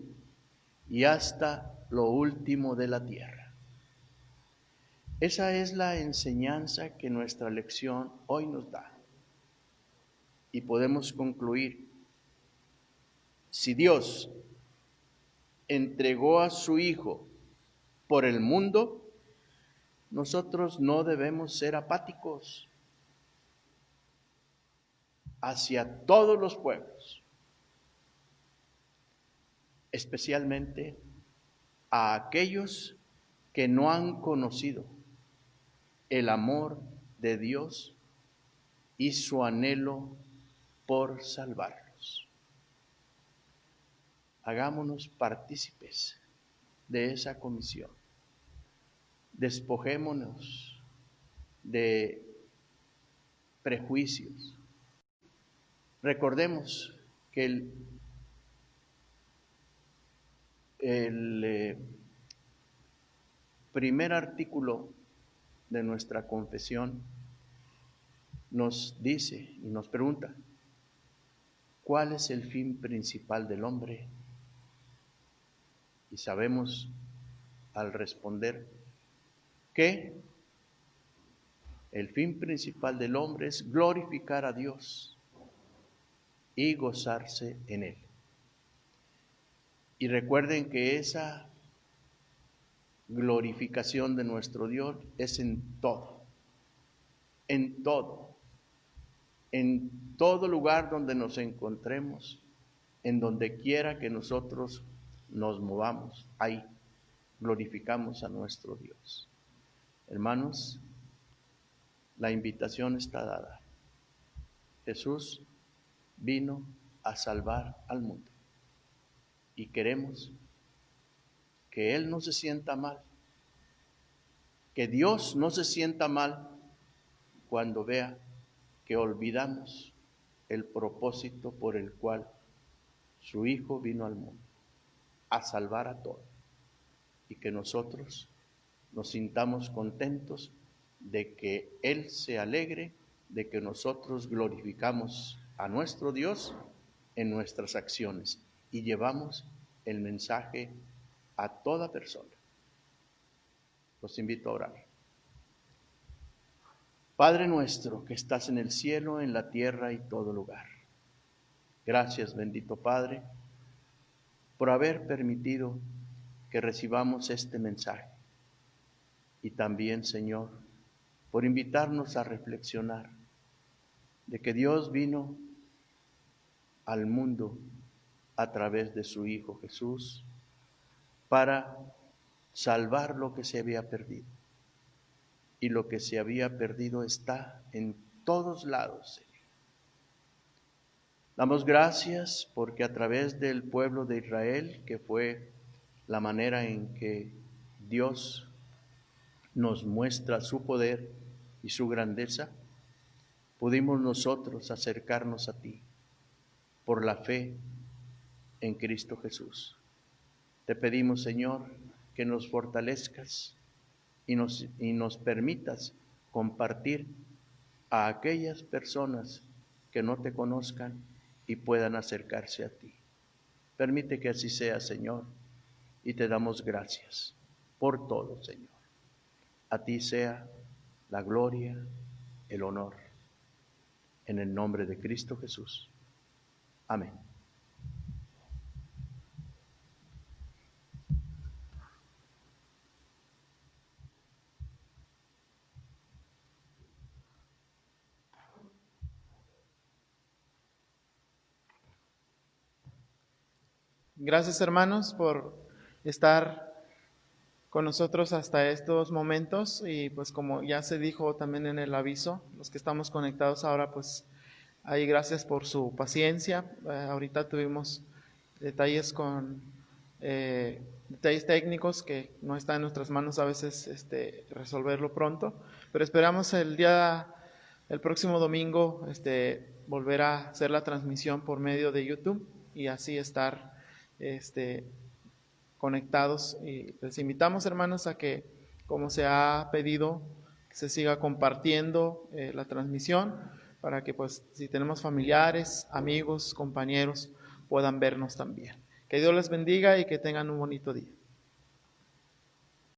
y hasta lo último de la tierra. Esa es la enseñanza que nuestra lección hoy nos da. Y podemos concluir, si Dios entregó a su Hijo por el mundo, nosotros no debemos ser apáticos. hacia todos los pueblos, especialmente a aquellos que no han conocido el amor de Dios y su anhelo por salvarlos. Hagámonos partícipes de esa comisión. Despojémonos de prejuicios. Recordemos que el primer artículo de nuestra confesión nos dice y nos pregunta, ¿cuál es el fin principal del hombre? Y sabemos al responder que el fin principal del hombre es glorificar a Dios y gozarse en Él. Y recuerden que esa glorificación de nuestro Dios es en todo, en todo, en todo lugar donde nos encontremos, en donde quiera que nosotros nos movamos, ahí glorificamos a nuestro Dios. Hermanos, la invitación está dada. Jesús vino a salvar al mundo y queremos que Él no se sienta mal, que Dios no se sienta mal cuando vea que olvidamos el propósito por el cual su Hijo vino al mundo, a salvar a todos, y que nosotros nos sintamos contentos de que Él se alegre, de que nosotros glorificamos a nuestro Dios en nuestras acciones y llevamos el mensaje a toda persona. Los invito a orar. Padre nuestro que estás en el cielo, en la tierra y todo lugar. Gracias, bendito Padre, por haber permitido que recibamos este mensaje. Y también, Señor, por invitarnos a reflexionar de que Dios vino al mundo a través de su Hijo Jesús para salvar lo que se había perdido. Y lo que se había perdido está en todos lados, Señor. Damos gracias porque a través del pueblo de Israel, que fue la manera en que Dios nos muestra su poder y su grandeza, pudimos nosotros acercarnos a ti por la fe en Cristo Jesús. Te pedimos, Señor, que nos fortalezcas y nos permitas compartir a aquellas personas que no te conozcan y puedan acercarse a ti. Permite que así sea, Señor, y te damos gracias por todo, Señor. A ti sea la gloria, el honor, en el nombre de Cristo Jesús. Amén. Gracias, hermanos, por estar con nosotros hasta estos momentos, y pues como ya se dijo también en el aviso, los que estamos conectados ahora, pues ahí gracias por su paciencia. Ahorita tuvimos detalles detalles técnicos que no está en nuestras manos a veces resolverlo pronto, pero esperamos el próximo domingo volver a hacer la transmisión por medio de YouTube y así estar conectados. Y les invitamos, hermanos, a que, como se ha pedido, que se siga compartiendo la transmisión para que, pues, si tenemos familiares, amigos, compañeros, puedan vernos también. Que Dios les bendiga y que tengan un bonito día.